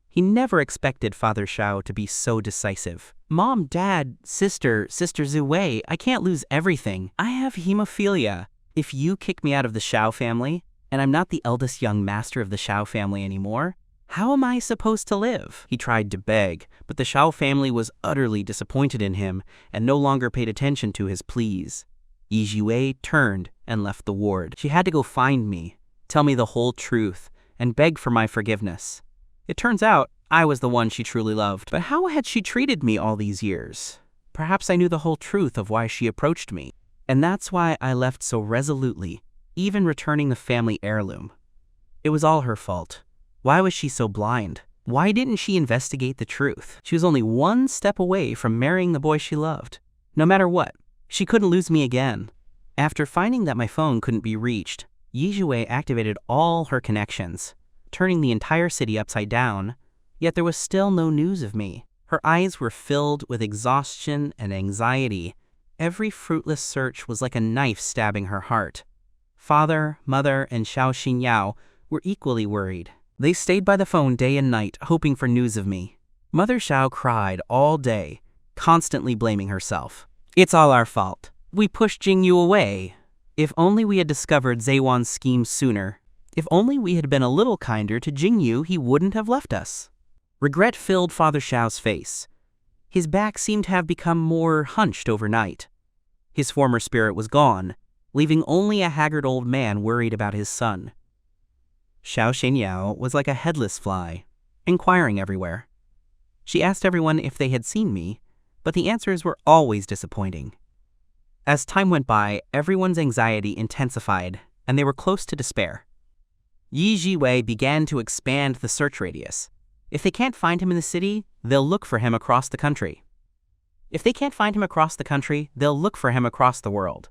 He never expected Father Xiao to be so decisive. Mom, Dad, Sister Zhuwei, I can't lose everything. I have hemophilia. If you kick me out of the Xiao family, and I'm not the eldest young master of the Xiao family anymore, how am I supposed to live? He tried to beg, but the Xiao family was utterly disappointed in him and no longer paid attention to his pleas. Yi Zhiwei turned and left the ward. She had to go find me, tell me the whole truth, and beg for my forgiveness. It turns out I was the one she truly loved. But how had she treated me all these years? Perhaps I knew the whole truth of why she approached me. And that's why I left so resolutely, even returning the family heirloom. It was all her fault. Why was she so blind? Why didn't she investigate the truth? She was only one step away from marrying the boy she loved. No matter what, she couldn't lose me again. After finding that my phone couldn't be reached, Yi Zhiwei activated all her connections, turning the entire city upside down, yet there was still no news of me. Her eyes were filled with exhaustion and anxiety. Every fruitless search was like a knife stabbing her heart. Father, Mother, and Xiao Xinyao were equally worried. They stayed by the phone day and night, hoping for news of me. Mother Xiao cried all day, constantly blaming herself. It's all our fault. We pushed Jingyu away. If only we had discovered Zhewan's scheme sooner. If only we had been a little kinder to Jingyu, he wouldn't have left us. Regret filled Father Xiao's face. His back seemed to have become more hunched overnight. His former spirit was gone, leaving only a haggard old man worried about his son. Xiao Xinyao was like a headless fly, inquiring everywhere. She asked everyone if they had seen me, but the answers were always disappointing. As time went by, everyone's anxiety intensified, and they were close to despair. Yi Zhiwei began to expand the search radius. If they can't find him in the city, they'll look for him across the country. If they can't find him across the country, they'll look for him across the world.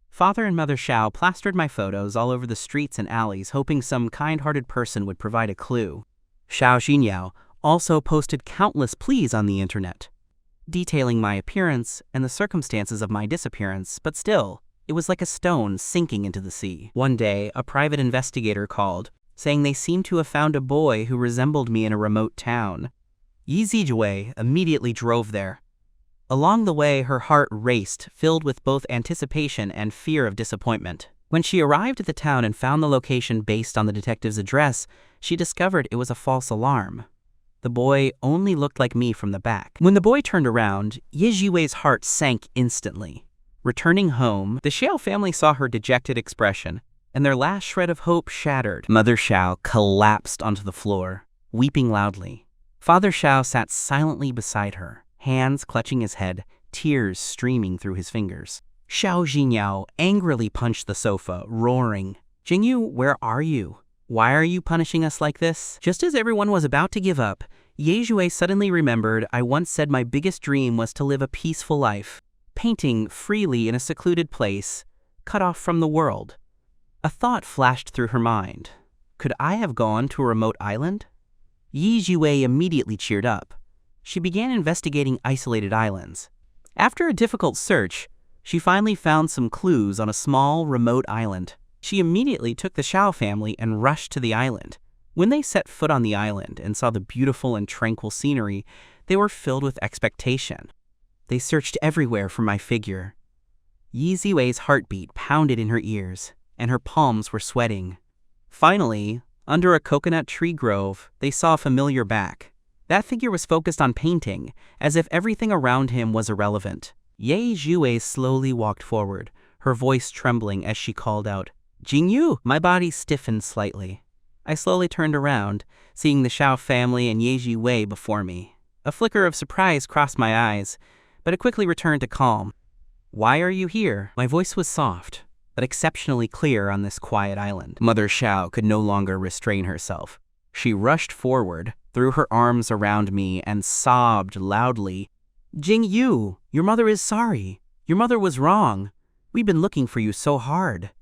Father and Mother Xiao plastered my photos all over the streets and alleys, hoping some kind-hearted person would provide a clue. Xiao Xinyao also posted countless pleas on the internet, detailing my appearance and the circumstances of my disappearance, but still, it was like a stone sinking into the sea. One day, a private investigator called, saying they seemed to have found a boy who resembled me in a remote town. Yi Zhiwei immediately drove there. Along the way, her heart raced, filled with both anticipation and fear of disappointment. When she arrived at the town and found the location based on the detective's address, she discovered it was a false alarm. The boy only looked like me from the back. When the boy turned around, Yi Zhiwei's heart sank instantly. Returning home, the Xiao family saw her dejected expression, and their last shred of hope shattered. Mother Xiao collapsed onto the floor, weeping loudly. Father Xiao sat silently beside her, hands clutching his head, tears streaming through his fingers. Xiao Xinyao angrily punched the sofa, roaring, "Jingyu, where are you? Why are you punishing us like this?" Just as everyone was about to give up, Ye Zhiwei suddenly remembered I once said my biggest dream was to live a peaceful life, painting freely in a secluded place, cut off from the world. A thought flashed through her mind. Could I have gone to a remote island? Yi Zhiwei immediately cheered up. She began investigating isolated islands. After a difficult search, she finally found some clues on a small, remote island. She immediately took the Xiao family and rushed to the island. When they set foot on the island and saw the beautiful and tranquil scenery, they were filled with expectation. They searched everywhere for my figure. Yi Zhiwei's heartbeat pounded in her ears, and her palms were sweating. Finally, under a coconut tree grove, they saw a familiar back. That figure was focused on painting, as if everything around him was irrelevant. Ye Zhiwei slowly walked forward, her voice trembling as she called out, "Jingyu!" My body stiffened slightly. I slowly turned around, seeing the Xiao family and Ye Zhiwei before me. A flicker of surprise crossed my eyes, but it quickly returned to calm. "Why are you here?" My voice was soft, but exceptionally clear on this quiet island. Mother Xiao could no longer restrain herself. She rushed forward, threw her arms around me, and sobbed loudly. "Jingyu, your mother is sorry. Your mother was wrong. We've been looking for you so hard."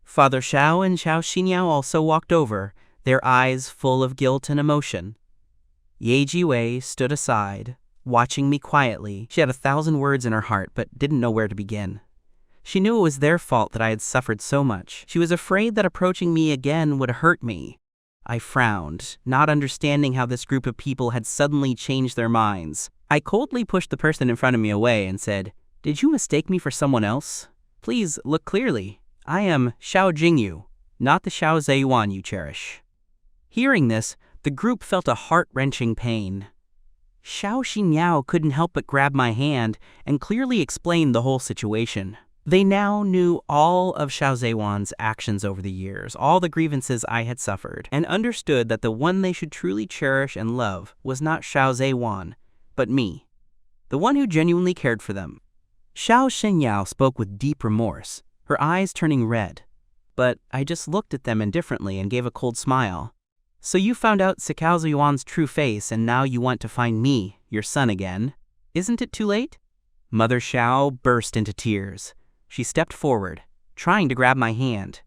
Father Xiao and Xiao Xinyao also walked over, their eyes full of guilt and emotion. Ye Zhiwei stood aside, watching me quietly. She had 1,000 words in her heart, but didn't know where to begin. She knew it was their fault that I had suffered so much. She was afraid that approaching me again would hurt me. I frowned, not understanding how this group of people had suddenly changed their minds. I coldly pushed the person in front of me away and said, "Did you mistake me for someone else? Please look clearly. I am Xiao Jingyu, not the Xiao Zeyuan you cherish." Hearing this, the group felt a heart-wrenching pain. Xiao Xinniao couldn't help but grab my hand and clearly explain the whole situation. They now knew all of Xiao Zeyuan's actions over the years, all the grievances I had suffered, and understood that the one they should truly cherish and love was not Xiao Zeyuan, but me, the one who genuinely cared for them. Xiao Xinniao spoke with deep remorse, her eyes turning red. But I just looked at them indifferently and gave a cold smile. "So you found out Xiao Zeyuan's true face and now you want to find me, your son again. Isn't it too late?" Mother Xiao burst into tears. She stepped forward, trying to grab my hand.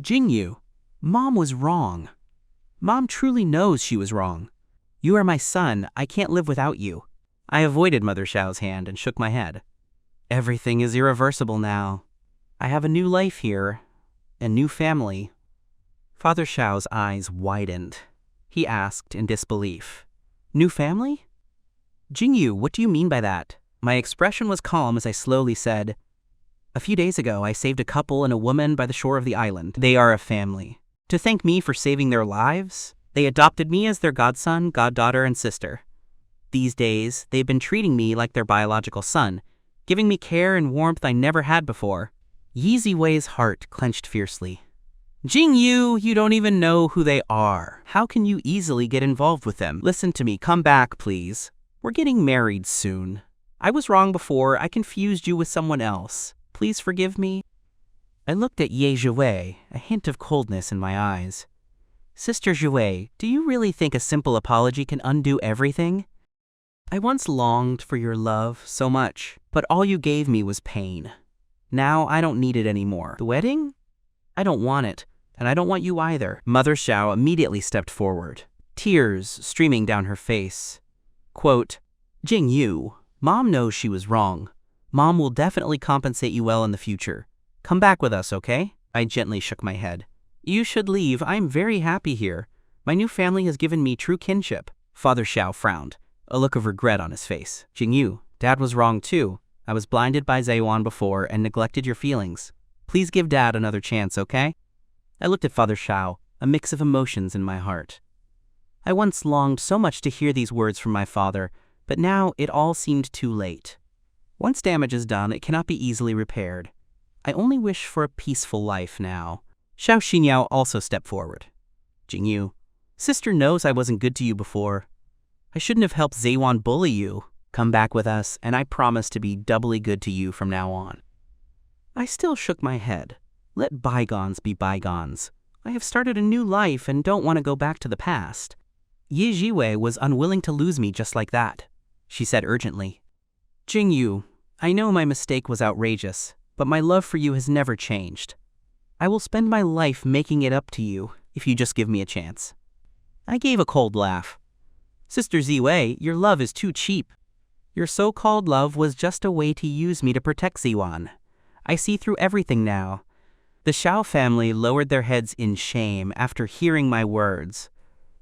"Jingyu, Mom was wrong. Mom truly knows she was wrong. You are my son. I can't live without you." I avoided Mother Xiao's hand and shook my head. "Everything is irreversible now. I have a new life here, a new family." Father Xiao's eyes widened. He asked in disbelief, "New family? Jingyu, what do you mean by that?" My expression was calm as I slowly said, "A few days ago, I saved a couple and a woman by the shore of the island. They are a family. To thank me for saving their lives, they adopted me as their godson, goddaughter, and sister. These days, they've been treating me like their biological son, giving me care and warmth I never had before." Yi Ziwei's heart clenched fiercely. "Jingyu, you don't even know who they are. How can you easily get involved with them? Listen to me, come back, please. We're getting married soon. I was wrong before, I confused you with someone else. Please forgive me." I looked at Ye Ziwei, a hint of coldness in my eyes. "Sister Ziwei, do you really think a simple apology can undo everything? I once longed for your love so much, but all you gave me was pain. Now I don't need it anymore. The wedding? I don't want it, and I don't want you either." Mother Xiao immediately stepped forward, tears streaming down her face. Quote, "Jingyu, Mom knows she was wrong. Mom will definitely compensate you well in the future. Come back with us, okay?" I gently shook my head. "You should leave. I'm very happy here. My new family has given me true kinship." Father Xiao frowned, a look of regret on his face. "Jingyu, Dad was wrong too. I was blinded by Zeyuan before and neglected your feelings. Please give Dad another chance, okay?" I looked at Father Xiao, a mix of emotions in my heart. I once longed so much to hear these words from my father, but now it all seemed too late. Once damage is done, it cannot be easily repaired. I only wish for a peaceful life now. Xiao Xinniao also stepped forward. "Jingyu, Sister knows I wasn't good to you before. I shouldn't have helped Zeyuan bully you. Come back with us, and I promise to be doubly good to you from now on." I still shook my head. Let bygones be bygones. I have started a new life and don't want to go back to the past. Ye Ziwei was unwilling to lose me just like that. She said urgently, "Jingyu, I know my mistake was outrageous, but my love for you has never changed. I will spend my life making it up to you if you just give me a chance." I gave a cold laugh. "Sister Ziwei, your love is too cheap. Your so-called love was just a way to use me to protect Zeyuan. I see through everything now." The Xiao family lowered their heads in shame after hearing my words.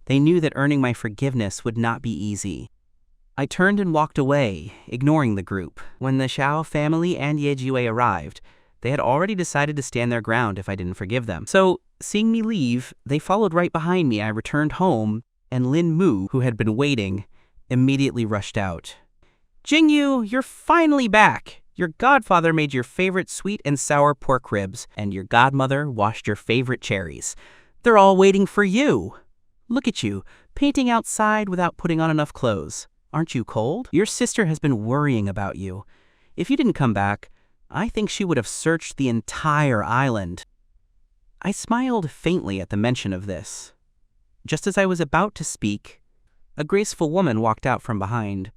They knew that earning my forgiveness would not be easy. I turned and walked away, ignoring the group. When the Xiao family and Ye Jiwei arrived, they had already decided to stand their ground if I didn't forgive them. So, seeing me leave, they followed right behind me. I returned home, and Lin Mu, who had been waiting, immediately rushed out. "Jingyu, you're finally back! Your godfather made your favorite sweet and sour pork ribs, and your godmother washed your favorite cherries. They're all waiting for you. Look at you, painting outside without putting on enough clothes. Aren't you cold? Your sister has been worrying about you. If you didn't come back, I think she would have searched the entire island." I smiled faintly at the mention of this. Just as I was about to speak, a graceful woman walked out from behind.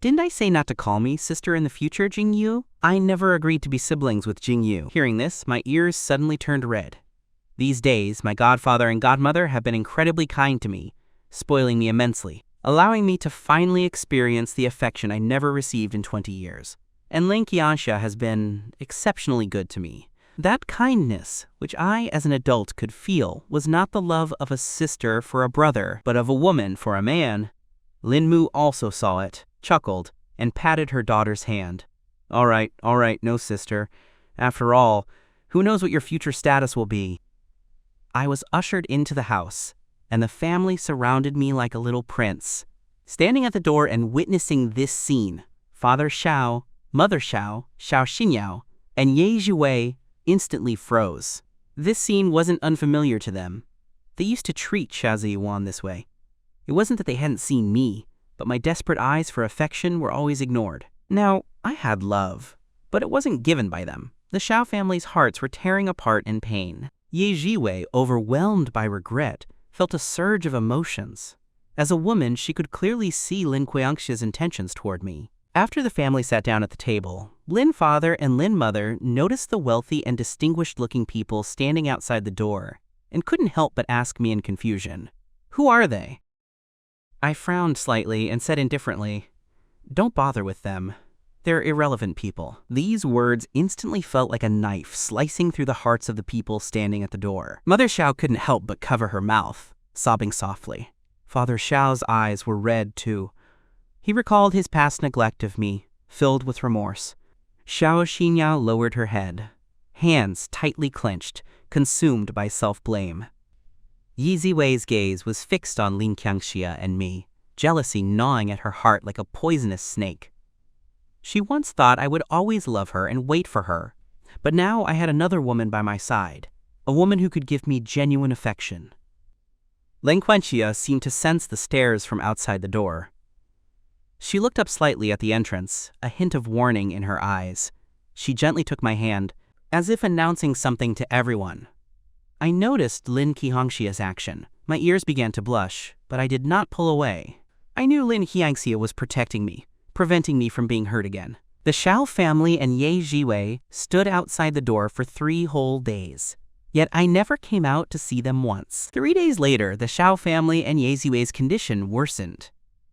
"Didn't I say not to call me sister in the future, Jingyu? I never agreed to be siblings with Jingyu." Hearing this, my ears suddenly turned red. These days, my godfather and godmother have been incredibly kind to me, spoiling me immensely. allowing me to finally experience the affection I never received in 20 years. And Lin Qianxia has been exceptionally good to me. That kindness, which I as an adult could feel, was not the love of a sister for a brother, but of a woman for a man. Lin Mu also saw it, chuckled, and patted her daughter's hand. All right, no sister. After all, who knows what your future status will be? I was ushered into the house, and the family surrounded me like a little prince. Standing at the door and witnessing this scene, Father Xiao, Mother Xiao, Xiao Xinyao, and Ye Zhiwei instantly froze. This scene wasn't unfamiliar to them. They used to treat Xiao Ziyuan this way. It wasn't that they hadn't seen me, but my desperate eyes for affection were always ignored. Now, I had love, but it wasn't given by them. The Xiao family's hearts were tearing apart in pain. Ye Zhiwei, overwhelmed by regret, felt a surge of emotions. As a woman, she could clearly see Lin Qianxia's intentions toward me. After the family sat down at the table, Lin father and Lin mother noticed the wealthy and distinguished-looking people standing outside the door, and couldn't help but ask me in confusion, "Who are they?" I frowned slightly and said indifferently, "Don't bother with them. They're irrelevant people." These words instantly felt like a knife slicing through the hearts of the people standing at the door. Mother Xiao couldn't help but cover her mouth, sobbing softly. Father Xiao's eyes were red too. He recalled his past neglect of me, filled with remorse. Xiao Xinyao lowered her head, hands tightly clenched, consumed by self-blame. Yi Ziwei's gaze was fixed on Lin Qianxia and me, jealousy gnawing at her heart like a poisonous snake. She once thought I would always love her and wait for her, but now I had another woman by my side, a woman who could give me genuine affection. Lin Qianxia seemed to sense the stares from outside the door. She looked up slightly at the entrance, a hint of warning in her eyes. She gently took my hand, as if announcing something to everyone. I noticed Lin Qianxia's action. My ears began to blush, but I did not pull away. I knew Lin Qianxia was protecting me, preventing me from being hurt again. The Xiao family and Ye Zhiwei stood outside the door for 3 whole days. Yet I never came out to see them once. 3 days later, the Xiao family and Ye Zhiwei's condition worsened.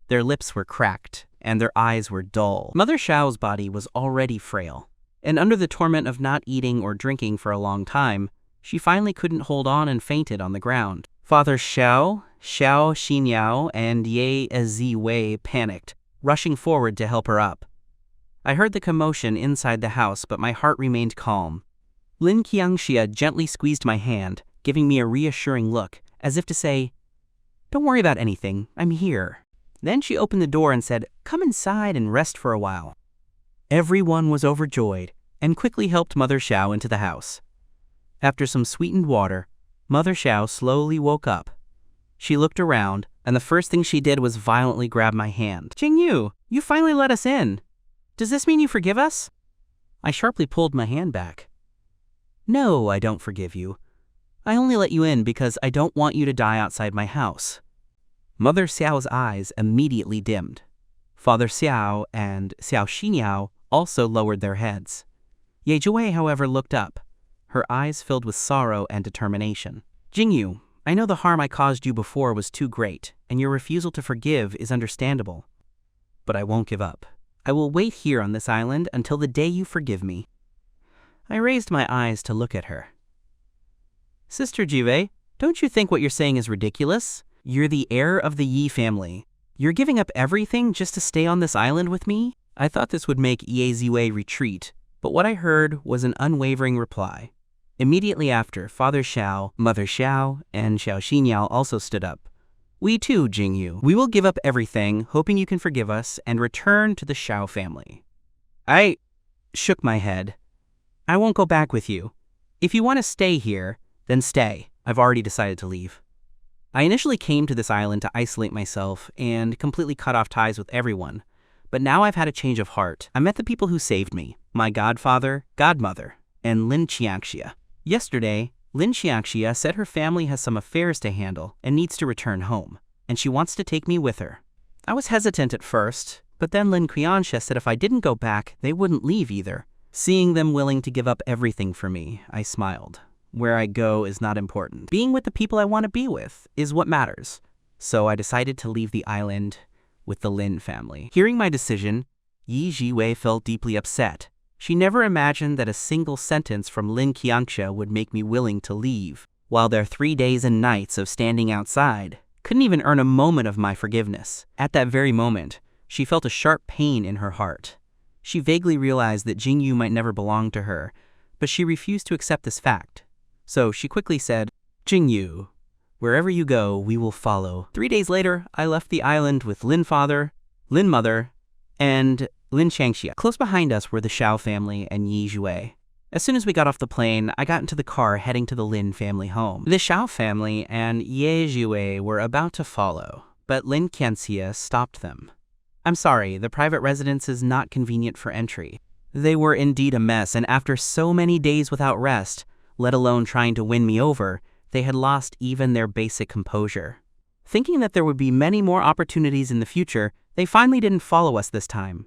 Their lips were cracked, and their eyes were dull. Mother Xiao's body was already frail, and under the torment of not eating or drinking for a long time, she finally couldn't hold on and fainted on the ground. Father Xiao, Xiao Xinyao, and Ye Zhiwei panicked, rushing forward to help her up. I heard the commotion inside the house, but my heart remained calm. Lin Qianxia gently squeezed my hand, giving me a reassuring look, as if to say, "Don't worry about anything, I'm here." Then she opened the door and said, "Come inside and rest for a while." Everyone was overjoyed and quickly helped Mother Xiao into the house. After some sweetened water, Mother Xiao slowly woke up. She looked around, and the first thing she did was violently grab my hand. "Jingyu, you finally let us in. Does this mean you forgive us?" I sharply pulled my hand back. "No, I don't forgive you. I only let you in because I don't want you to die outside my house." Mother Xiao's eyes immediately dimmed. Father Xiao and Xiao Xinyao also lowered their heads. Ye Zhiwei, however, looked up, her eyes filled with sorrow and determination. "Jingyu, I know the harm I caused you before was too great, and your refusal to forgive is understandable. But I won't give up. I will wait here on this island until the day you forgive me." I raised my eyes to look at her. "Sister Jiwei, don't you think what you're saying is ridiculous? You're the heir of the Yi family. You're giving up everything just to stay on this island with me?" I thought this would make Ye Zhiwei retreat, but what I heard was an unwavering reply. Immediately after, Father Xiao, Mother Xiao, and Xiao Xinyao also stood up. "We too, Jingyu. We will give up everything, hoping you can forgive us, and return to the Xiao family." I shook my head. "I won't go back with you. If you want to stay here, then stay. I've already decided to leave." I initially came to this island to isolate myself and completely cut off ties with everyone, but now I've had a change of heart. I met the people who saved me, my godfather, godmother, and Lin Qianxia. Yesterday, Lin Qianxia said her family has some affairs to handle and needs to return home, and she wants to take me with her. I was hesitant at first, but then Lin Qianxia said if I didn't go back, they wouldn't leave either. Seeing them willing to give up everything for me, I smiled. Where I go is not important. Being with the people I want to be with is what matters. so I decided to leave the island with the Lin family. Hearing my decision, Yi Jiwei felt deeply upset. She never imagined that a single sentence from Lin Qiangxia would make me willing to leave, while their 3 days and nights of standing outside couldn't even earn a moment of my forgiveness. At that very moment, she felt a sharp pain in her heart. She vaguely realized that Jingyu might never belong to her, but she refused to accept this fact. So she quickly said, "Jingyu, wherever you go, we will follow." 3 days later, I left the island with Lin father, Lin mother, and Lin Qiangxia. Close behind us were the Xiao family and Yi Jiwei. As soon as we got off the plane, I got into the car heading to the Lin family home. The Xiao family and Yi Jiwei were about to follow, but Lin Qiangxia stopped them. "I'm sorry, the private residence is not convenient for entry." They were indeed a mess, and after so many days without rest, let alone trying to win me over, they had lost even their basic composure. Thinking that there would be many more opportunities in the future, they finally didn't follow us this time.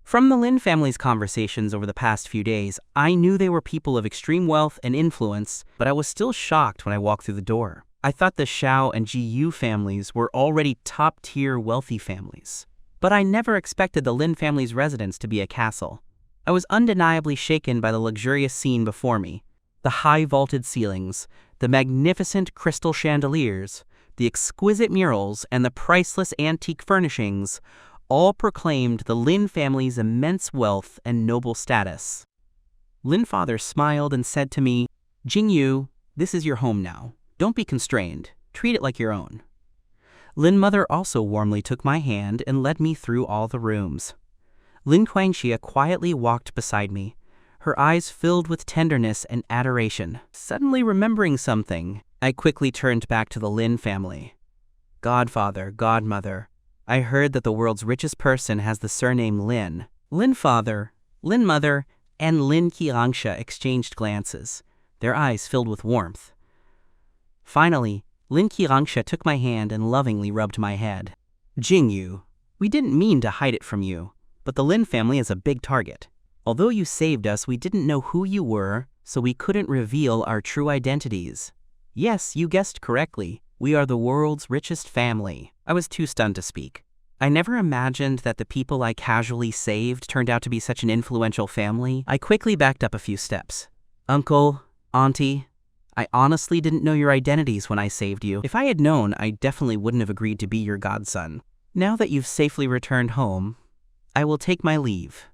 From the Lin family's conversations over the past few days, I knew they were people of extreme wealth and influence, but I was still shocked when I walked through the door. I thought the Xiao and Ji Yu families were already top-tier wealthy families. But I never expected the Lin family's residence to be a castle. I was undeniably shaken by the luxurious scene before me. The high vaulted ceilings, the magnificent crystal chandeliers, the exquisite murals, and the priceless antique furnishings all proclaimed the Lin family's immense wealth and noble status. Lin father smiled and said to me, "Jingyu, this is your home now. Don't be constrained. Treat it like your own." Lin mother also warmly took my hand and led me through all the rooms. Lin Qiangxia quietly walked beside me, her eyes filled with tenderness and adoration. Suddenly remembering something, I quickly turned back to the Lin family. "Godfather, godmother, I heard that the world's richest person has the surname Lin." Lin father, Lin mother, and Lin Qiangxia exchanged glances, their eyes filled with warmth. Finally, Lin Qiangxia took my hand and lovingly rubbed my head. "Jingyu, we didn't mean to hide it from you, but the Lin family is a big target. Although you saved us, we didn't know who you were, so we couldn't reveal our true identities. Yes, you guessed correctly. We are the world's richest family." I was too stunned to speak. I never imagined that the people I casually saved turned out to be such an influential family. I quickly backed up a few steps. "Uncle, Auntie, I honestly didn't know your identities when I saved you. If I had known, I definitely wouldn't have agreed to be your godson. Now that you've safely returned home, I will take my leave."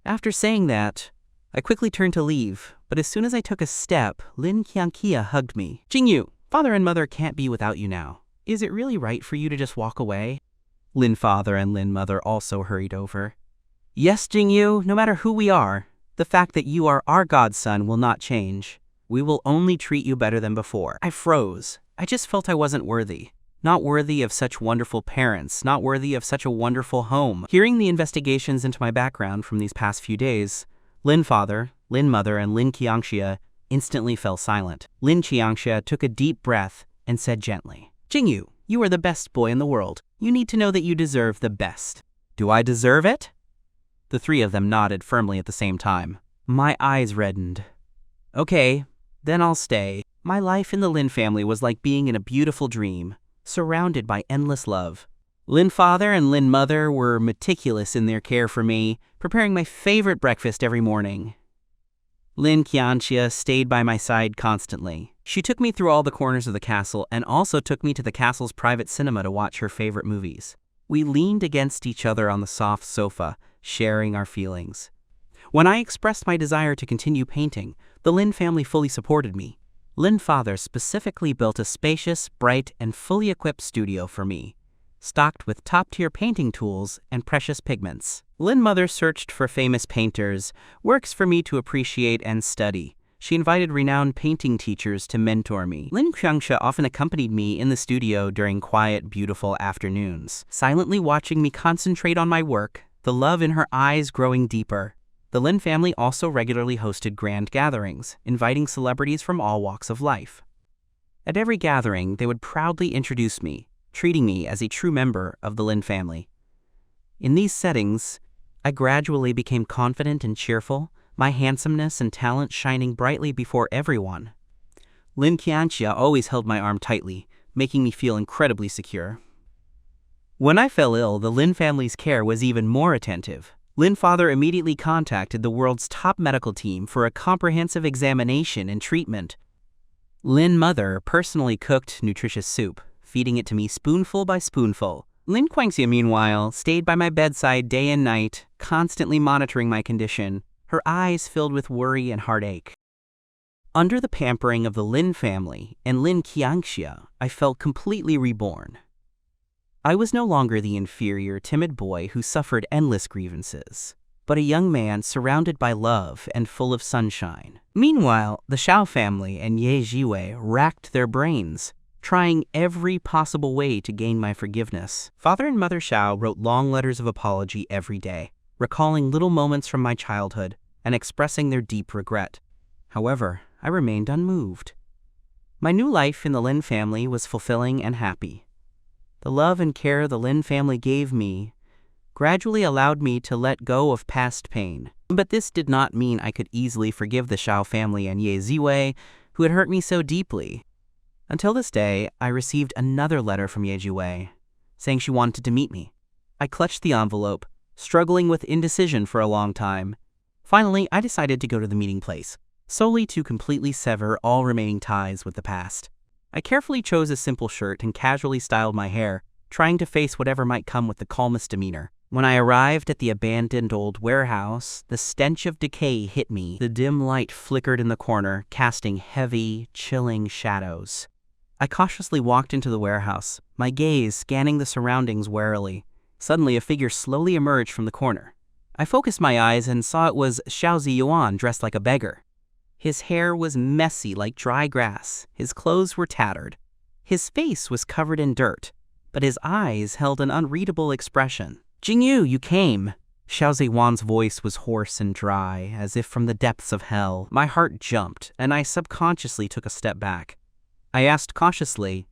After saying that, I quickly turned to leave, but as soon as I took a step, Lin Qiangxia hugged me. "Jingyu, father and mother can't be without you now. Is it really right for you to just walk away?" Lin father and Lin mother also hurried over. "Yes, Jingyu, no matter who we are, the fact that you are our godson will not change. We will only treat you better than before." I froze. I just felt I wasn't worthy. Not worthy of such wonderful parents, not worthy of such a wonderful home. Hearing the investigations into my background from these past few days, Lin father, Lin mother, and Lin Qiangxia instantly fell silent. Lin Qiangxia took a deep breath and said gently, "Jingyu, you are the best boy in the world. You need to know that you deserve the best." "Do I deserve it?" The three of them nodded firmly at the same time. My eyes reddened. "Okay, then I'll stay." My life in the Lin family was like being in a beautiful dream, surrounded by endless love. Lin father and Lin mother were meticulous in their care for me, preparing my favorite breakfast every morning. Lin Qiangxia stayed by my side constantly. She took me through all the corners of the castle and also took me to the castle's private cinema to watch her favorite movies. We leaned against each other on the soft sofa, sharing our feelings. When I expressed my desire to continue painting, the Lin family fully supported me. Lin father specifically built a spacious, bright, and fully equipped studio for me, stocked with top-tier painting tools and precious pigments. Lin mother searched for famous painters, works for me to appreciate and study. She invited renowned painting teachers to mentor me. Lin Qiangxia often accompanied me in the studio during quiet, beautiful afternoons, silently watching me concentrate on my work, the love in her eyes growing deeper. The Lin family also regularly hosted grand gatherings, inviting celebrities from all walks of life. At every gathering, they would proudly introduce me, treating me as a true member of the Lin family. In these settings, I gradually became confident and cheerful, my handsomeness and talent shining brightly before everyone. Lin Qiangxia always held my arm tightly, making me feel incredibly secure. When I fell ill, the Lin family's care was even more attentive. Lin father immediately contacted the world's top medical team for a comprehensive examination and treatment. Lin mother personally cooked nutritious soup, feeding it to me spoonful by spoonful. Lin Guangxia, meanwhile, stayed by my bedside day and night, constantly monitoring my condition, her eyes filled with worry and heartache. Under the pampering of the Lin family and Lin Qiangxia, I felt completely reborn. I was no longer the inferior, timid boy who suffered endless grievances, but a young man surrounded by love and full of sunshine. Meanwhile, the Xiao family and Ye Jiwei racked their brains, trying every possible way to gain my forgiveness. Father and Mother Xiao wrote long letters of apology every day, recalling little moments from my childhood and expressing their deep regret. However, I remained unmoved. My new life in the Lin family was fulfilling and happy. The love and care the Lin family gave me gradually allowed me to let go of past pain. But this did not mean I could easily forgive the Xiao family and Ye Ziwei, who had hurt me so deeply. Until this day, I received another letter from Ye Jiwei, saying she wanted to meet me. I clutched the envelope, struggling with indecision for a long time. Finally, I decided to go to the meeting place, solely to completely sever all remaining ties with the past. I carefully chose a simple shirt and casually styled my hair, trying to face whatever might come with the calmest demeanor. When I arrived at the abandoned old warehouse, the stench of decay hit me. The dim light flickered in the corner, casting heavy, chilling shadows. I cautiously walked into the warehouse, my gaze scanning the surroundings warily. Suddenly, a figure slowly emerged from the corner. I focused my eyes and saw it was Xiao Ziyuan dressed like a beggar. His hair was messy like dry grass, his clothes were tattered. His face was covered in dirt, but his eyes held an unreadable expression. "Jingyu, you came." Xiao Ziyuan's voice was hoarse and dry, as if from the depths of hell. My heart jumped, and I subconsciously took a step back. I asked cautiously,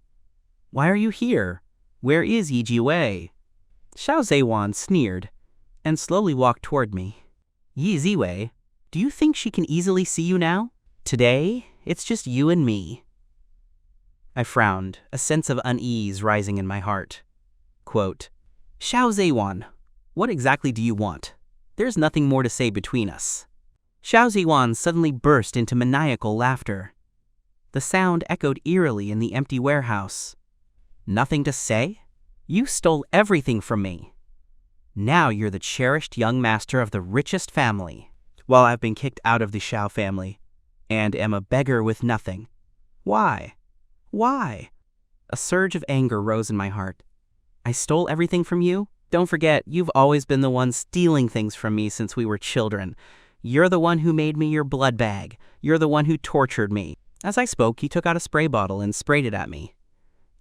"Why are you here? Where is Ye Jiwei?" Xiao Ziyuan sneered and slowly walked toward me. "Ye Ziwei, do you think she can easily see you now? Today, it's just you and me." I frowned, a sense of unease rising in my heart. Quote, "Xiao Ziyuan, what exactly do you want? There's nothing more to say between us." Xiao Ziyuan suddenly burst into maniacal laughter. The sound echoed eerily in the empty warehouse. "Nothing to say? You stole everything from me. Now you're the cherished young master of the richest family, while I've been kicked out of the Xiao family, and am a beggar with nothing. Why? Why?" A surge of anger rose in my heart. "I stole everything from you? Don't forget, you've always been the one stealing things from me since we were children. You're the one who made me your blood bag. You're the one who tortured me." As I spoke, he took out a spray bottle and sprayed it at me.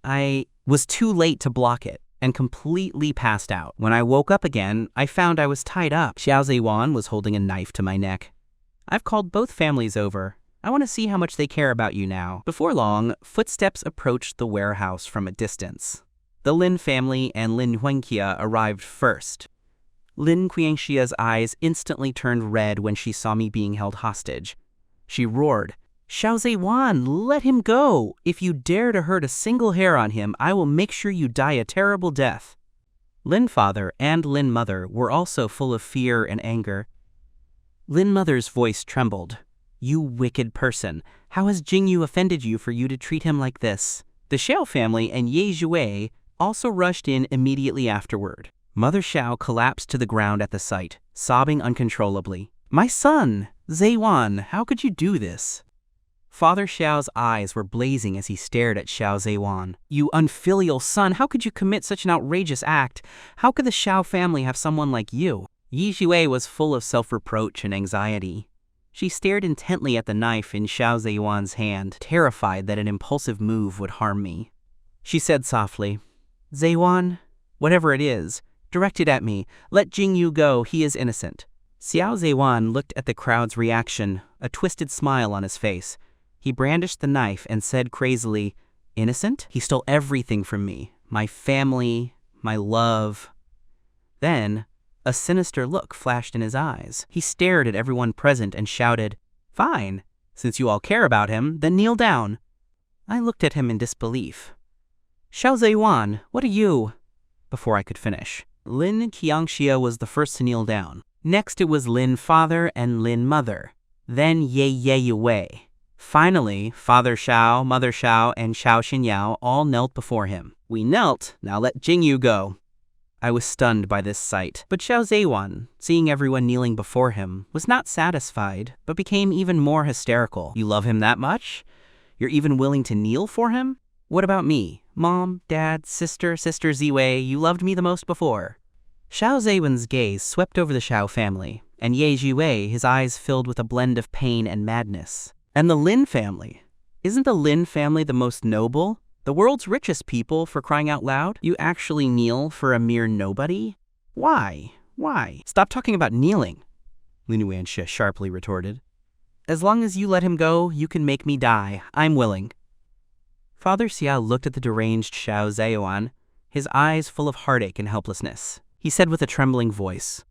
I was too late to block it and completely passed out. When I woke up again, I found I was tied up. Xiao Ziyuan was holding a knife to my neck. "I've called both families over. I want to see how much they care about you now." Before long, footsteps approached the warehouse from a distance. The Lin family and Lin Huangqia arrived first. Lin Qiangxia's eyes instantly turned red when she saw me being held hostage. She roared, "Xiao Ziyuan, let him go! If you dare to hurt a single hair on him, I will make sure you die a terrible death." Lin father and Lin mother were also full of fear and anger. Lin mother's voice trembled. "You wicked person, how has Jingyu offended you for you to treat him like this?" The Xiao family and Ye Jiwei also rushed in immediately afterward. Mother Xiao collapsed to the ground at the sight, sobbing uncontrollably. "My son, Ziyuan, how could you do this?" Father Xiao's eyes were blazing as he stared at Xiao Ziyuan. "You unfilial son, how could you commit such an outrageous act? How could the Xiao family have someone like you?" Ye Jiwei was full of self-reproach and anxiety. She stared intently at the knife in Xiao Ziyuan's hand, terrified that an impulsive move would harm me. She said softly, "Ziyuan, whatever it is, direct it at me. Let Jingyu go, he is innocent." Xiao Ziyuan looked at the crowd's reaction, a twisted smile on his face. He brandished the knife and said crazily, "Innocent? He stole everything from me. My family, my love." Then, a sinister look flashed in his eyes. He stared at everyone present and shouted, "Fine. Since you all care about him, then kneel down." I looked at him in disbelief. Xiao Zeyuan, what are you? Before I could finish, Lin Qiangxia was the first to kneel down. Next it was Lin Father and Lin Mother. Then Ye Wei. Finally, Father Xiao, Mother Xiao, and Xiao Xinyao all knelt before him. We knelt, now let Jingyu go. I was stunned by this sight, but Xiao Zeyuan, seeing everyone kneeling before him, was not satisfied, but became even more hysterical. You love him that much? You're even willing to kneel for him? What about me? Mom, Dad, Sister Ziwei, you loved me the most before. Xiao Zeyuan's gaze swept over the Xiao family, and Ye Jiwei, his eyes filled with a blend of pain and madness. And the Lin family. Isn't the Lin family the most noble? The world's richest people, for crying out loud? You actually kneel for a mere nobody? Why? Why? Stop talking about kneeling, Lin Yuanxia sharply retorted. As long as you let him go, you can make me die. I'm willing. Father Xiao looked at the deranged Xiao Zeyuan, his eyes full of heartache and helplessness. He said with a trembling voice,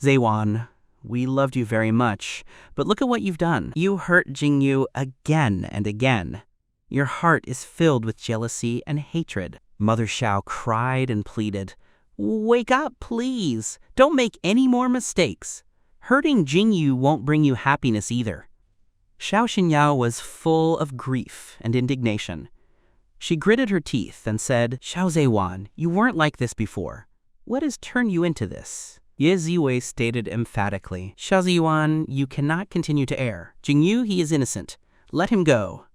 Zeyuan, we loved you very much, but look at what you've done. You hurt Jingyu again and again. Your heart is filled with jealousy and hatred. Mother Xiao cried and pleaded, Wake up, please. Don't make any more mistakes. Hurting Jingyu won't bring you happiness either. Xiao Xinyao was full of grief and indignation. She gritted her teeth and said, Xiao Zeyuan, you weren't like this before. What has turned you into this? Ye Ziwei stated emphatically, Xiao Zeyuan, you cannot continue to err. Jingyu, he is innocent. Let him go.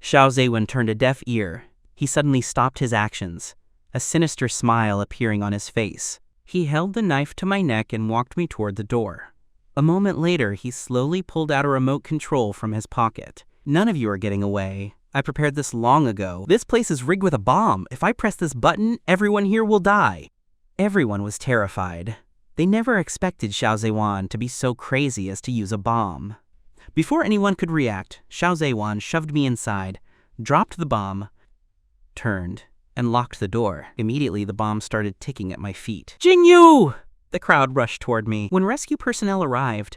Xiao Zeyuan turned a deaf ear. He suddenly stopped his actions, a sinister smile appearing on his face. He held the knife to my neck and walked me toward the door. A moment later, he slowly pulled out a remote control from his pocket. None of you are getting away. I prepared this long ago. This place is rigged with a bomb. If I press this button, everyone here will die. Everyone was terrified. They never expected Xiao Zeyuan to be so crazy as to use a bomb. Before anyone could react, Xiao Zeyuan shoved me inside, dropped the bomb, turned, and locked the door. Immediately, the bomb started ticking at my feet. Jingyu! The crowd rushed toward me. When rescue personnel arrived,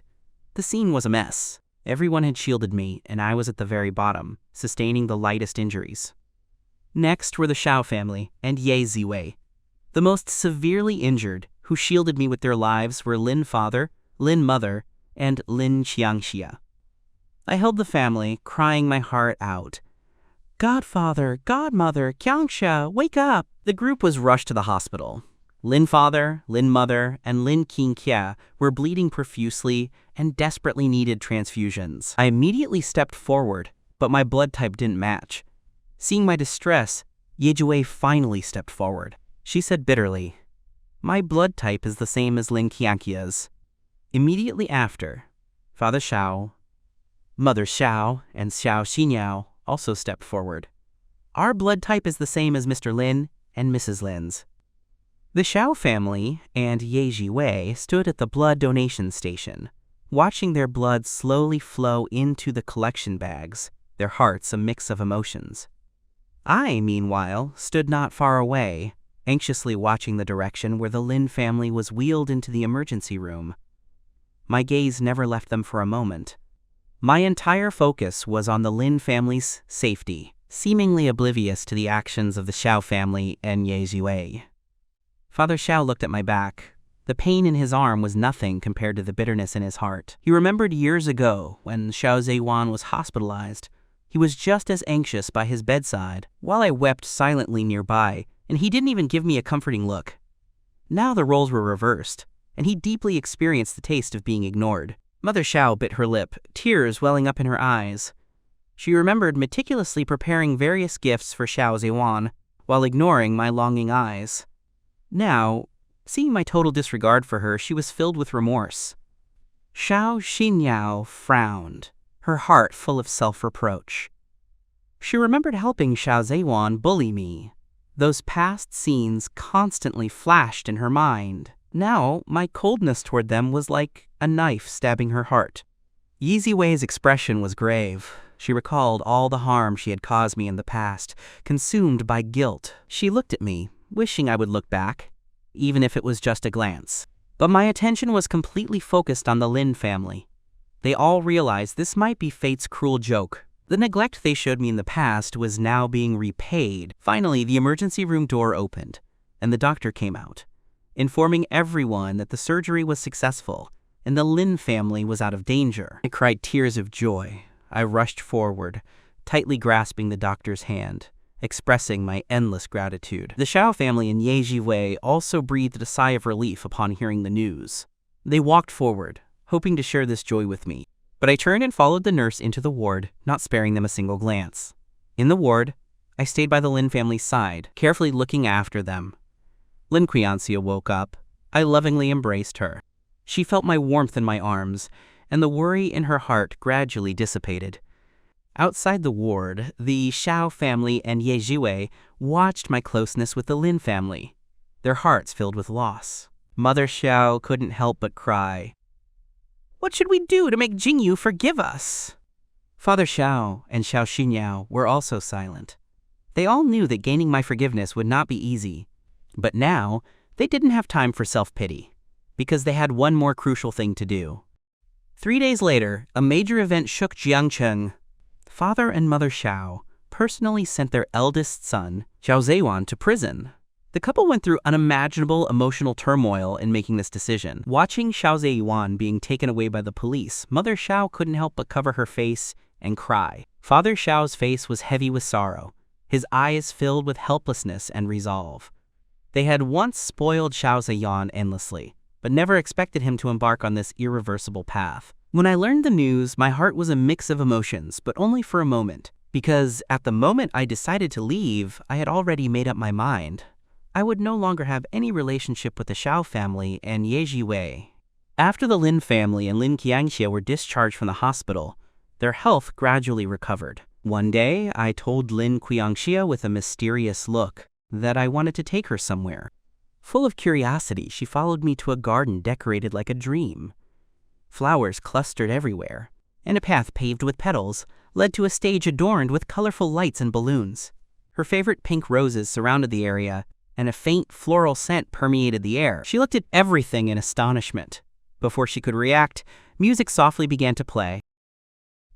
the scene was a mess. Everyone had shielded me, and I was at the very bottom, sustaining the lightest injuries. Next were the Xiao family and Ye Ziwei. The most severely injured, who shielded me with their lives, were Lin Father, Lin Mother, and Lin Qiangxia. I held the family, crying my heart out. Godfather, Godmother, Qiangxia, wake up! The group was rushed to the hospital. Lin Father, Lin Mother, and Lin Qiangxia were bleeding profusely and desperately needed transfusions. I immediately stepped forward, but my blood type didn't match. Seeing my distress, Ye Jiwei finally stepped forward. She said bitterly, My blood type is the same as Lin Qiangxia's. Immediately after, Father Xiao, Mother Xiao, and Xiao Xinyao also stepped forward. Our blood type is the same as Mr. Lin and Mrs. Lin's. The Xiao family and Ye Jiwei stood at the blood donation station, watching their blood slowly flow into the collection bags, their hearts a mix of emotions. I, meanwhile, stood not far away, anxiously watching the direction where the Lin family was wheeled into the emergency room. My gaze never left them for a moment. My entire focus was on the Lin family's safety, seemingly oblivious to the actions of the Xiao family and Ye Jiwei. Father Xiao looked at my back. The pain in his arm was nothing compared to the bitterness in his heart. He remembered years ago when Xiao Zeyuan was hospitalized. He was just as anxious by his bedside, while I wept silently nearby, and he didn't even give me a comforting look. Now the roles were reversed, and he deeply experienced the taste of being ignored. Mother Xiao bit her lip, tears welling up in her eyes. She remembered meticulously preparing various gifts for Xiao Zeyuan, while ignoring my longing eyes. Now, seeing my total disregard for her, she was filled with remorse. Xiao Xinyao frowned, her heart full of self-reproach. She remembered helping Xiao Zeyuan bully me. Those past scenes constantly flashed in her mind. Now, my coldness toward them was like a knife stabbing her heart. Ye Ziwei's expression was grave. She recalled all the harm she had caused me in the past, consumed by guilt. She looked at me, wishing I would look back, even if it was just a glance. But my attention was completely focused on the Lin family. They all realized this might be fate's cruel joke, The neglect they showed me in the past was now being repaid. Finally, the emergency room door opened, and the doctor came out, informing everyone that the surgery was successful and the Lin family was out of danger. I cried tears of joy. I rushed forward, tightly grasping the doctor's hand, expressing my endless gratitude. The Xiao family in Yeji also breathed a sigh of relief upon hearing the news. They walked forward, hoping to share this joy with me, but I turned and followed the nurse into the ward, not sparing them a single glance. In the ward, I stayed by the Lin family's side, carefully looking after them. Lin Fiancée woke up. I lovingly embraced her. She felt my warmth in my arms, and the worry in her heart gradually dissipated. Outside the ward, the Xiao family and Ye Jiwei watched my closeness with the Lin family, their hearts filled with loss. Mother Xiao couldn't help but cry. "What should we do to make Jingyu forgive us?" Father Xiao and Xiao Xinyao were also silent. They all knew that gaining my forgiveness would not be easy, but now they didn't have time for self-pity, because they had one more crucial thing to do. 3 days later, a major event shook Jiangcheng. Father and Mother Xiao personally sent their eldest son, Xiao Zeyuan, to prison. The couple went through unimaginable emotional turmoil in making this decision. Watching Xiao Zeyuan being taken away by the police, Mother Xiao couldn't help but cover her face and cry. Father Xiao's face was heavy with sorrow, his eyes filled with helplessness and resolve. They had once spoiled Xiao Zeyuan endlessly, but never expected him to embark on this irreversible path. When I learned the news, my heart was a mix of emotions, but only for a moment, because at the moment I decided to leave, I had already made up my mind. I would no longer have any relationship with the Xiao family and Ye Jiwei. After the Lin family and Lin Qiangxie were discharged from the hospital, their health gradually recovered. One day, I told Lin Qiangxie with a mysterious look that I wanted to take her somewhere. Full of curiosity, she followed me to a garden decorated like a dream. Flowers clustered everywhere, and a path paved with petals led to a stage adorned with colorful lights and balloons. Her favorite pink roses surrounded the area, and a faint floral scent permeated the air. She looked at everything in astonishment. Before she could react, music softly began to play.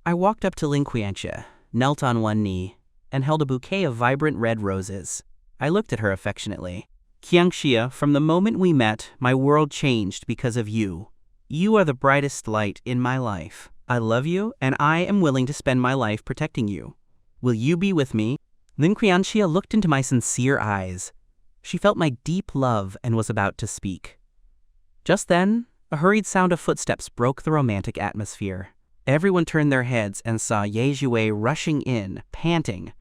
I walked up to Lin Qiangxie, knelt on one knee, and held a bouquet of vibrant red roses. I looked at her affectionately. "Qiangxie, from the moment we met, my world changed because of you. You are the brightest light in my life. I love you, and I am willing to spend my life protecting you. Will you be with me?" Lin Qiangxie looked into my sincere eyes. She felt my deep love and was about to speak. Just then, a hurried sound of footsteps broke the romantic atmosphere. Everyone turned their heads and saw Ye Jiwei rushing in, panting.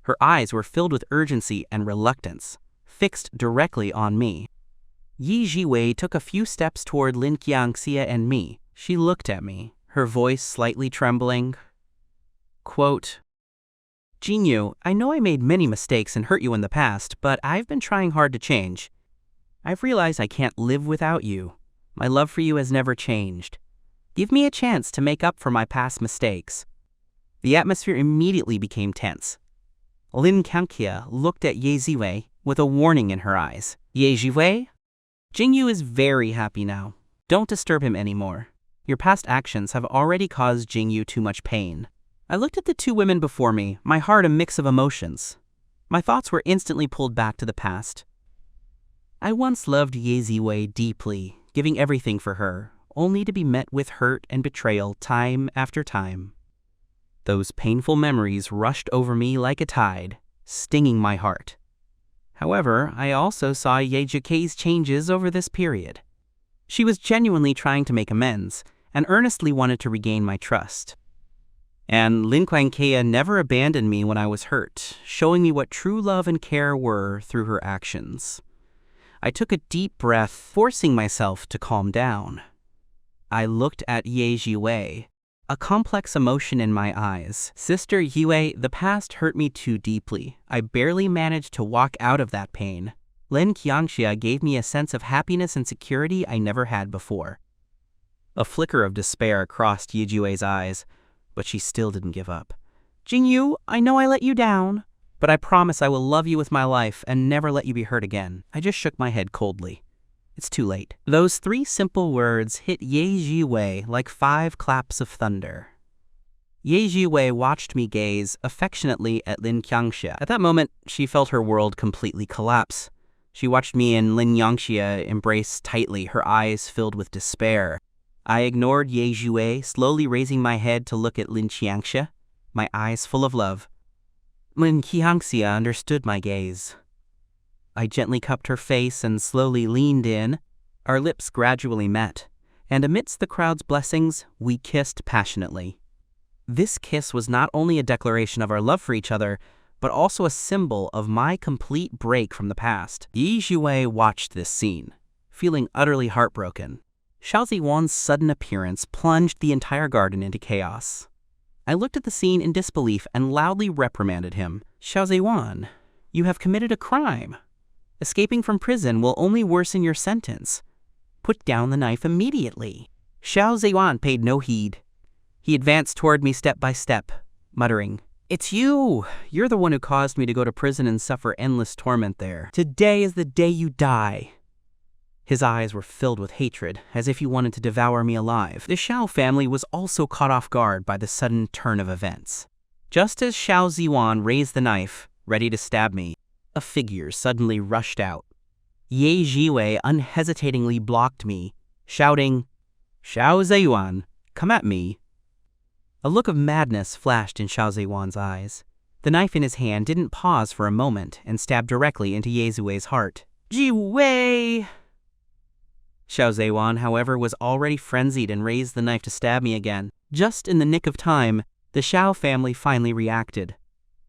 Her eyes were filled with urgency and reluctance, fixed directly on me. Ye Jiwei took a few steps toward Lin Qiangxie and me. She looked at me, her voice slightly trembling. Quote, "Jingyu, I know I made many mistakes and hurt you in the past, but I've been trying hard to change. I've realized I can't live without you. My love for you has never changed. Give me a chance to make up for my past mistakes." The atmosphere immediately became tense. Lin Qiangxie looked at Ye Jiwei with a warning in her eyes. "Ye Jiwei, Jingyu is very happy now. Don't disturb him anymore. Your past actions have already caused Jingyu too much pain." I looked at the two women before me, my heart a mix of emotions. My thoughts were instantly pulled back to the past. I once loved Ye Jiwei deeply, giving everything for her, only to be met with hurt and betrayal time after time. Those painful memories rushed over me like a tide, stinging my heart. However, I also saw Ye Jiwei's changes over this period. She was genuinely trying to make amends and earnestly wanted to regain my trust. And Lin Qiangxie never abandoned me when I was hurt, showing me what true love and care were through her actions. I took a deep breath, forcing myself to calm down. I looked at Ye Jiwei, a complex emotion in my eyes. "Sister Yue, the past hurt me too deeply. I barely managed to walk out of that pain. Lin Qiangxie gave me a sense of happiness and security I never had before." A flicker of despair crossed Ye Jiwei's eyes, but she still didn't give up. "Jingyu, I know I let you down, but I promise I will love you with my life and never let you be hurt again." I just shook my head coldly. It's too late. Those 3 simple words hit Ye Jiwei like 5 claps of thunder. Ye Jiwei watched me gaze affectionately at Lin Qiangxia. At that moment, she felt her world completely collapse. She watched me and Lin Qiangxia embrace tightly, her eyes filled with despair. I ignored Ye Jiwei, slowly raising my head to look at Lin Qiangxia, my eyes full of love. Lin Qiangxia understood my gaze. I gently cupped her face and slowly leaned in. Our lips gradually met, and amidst the crowd's blessings, we kissed passionately. This kiss was not only a declaration of our love for each other, but also a symbol of my complete break from the past. Ye Jiwei watched this scene, feeling utterly heartbroken. Xiao Ziwan's sudden appearance plunged the entire garden into chaos. I looked at the scene in disbelief and loudly reprimanded him. Xiao Ziwan, you have committed a crime. Escaping from prison will only worsen your sentence. Put down the knife immediately. Xiao Ziwan paid no heed. He advanced toward me step by step, muttering, "It's you! You're the one who caused me to go to prison and suffer endless torment there. Today is the day you die." His eyes were filled with hatred, as if he wanted to devour me alive. The Xiao family was also caught off guard by the sudden turn of events. Just as Xiao Ziwan raised the knife, ready to stab me, a figure suddenly rushed out. Ye Jiwei unhesitatingly blocked me, shouting, "Xiao Ziwan, come at me." A look of madness flashed in Xiao Ziwan's eyes. The knife in his hand didn't pause for a moment and stabbed directly into Ye Jiwei's heart. "Jiwei!" Xiao Ziwan, however, was already frenzied and raised the knife to stab me again. Just in the nick of time, the Xiao family finally reacted.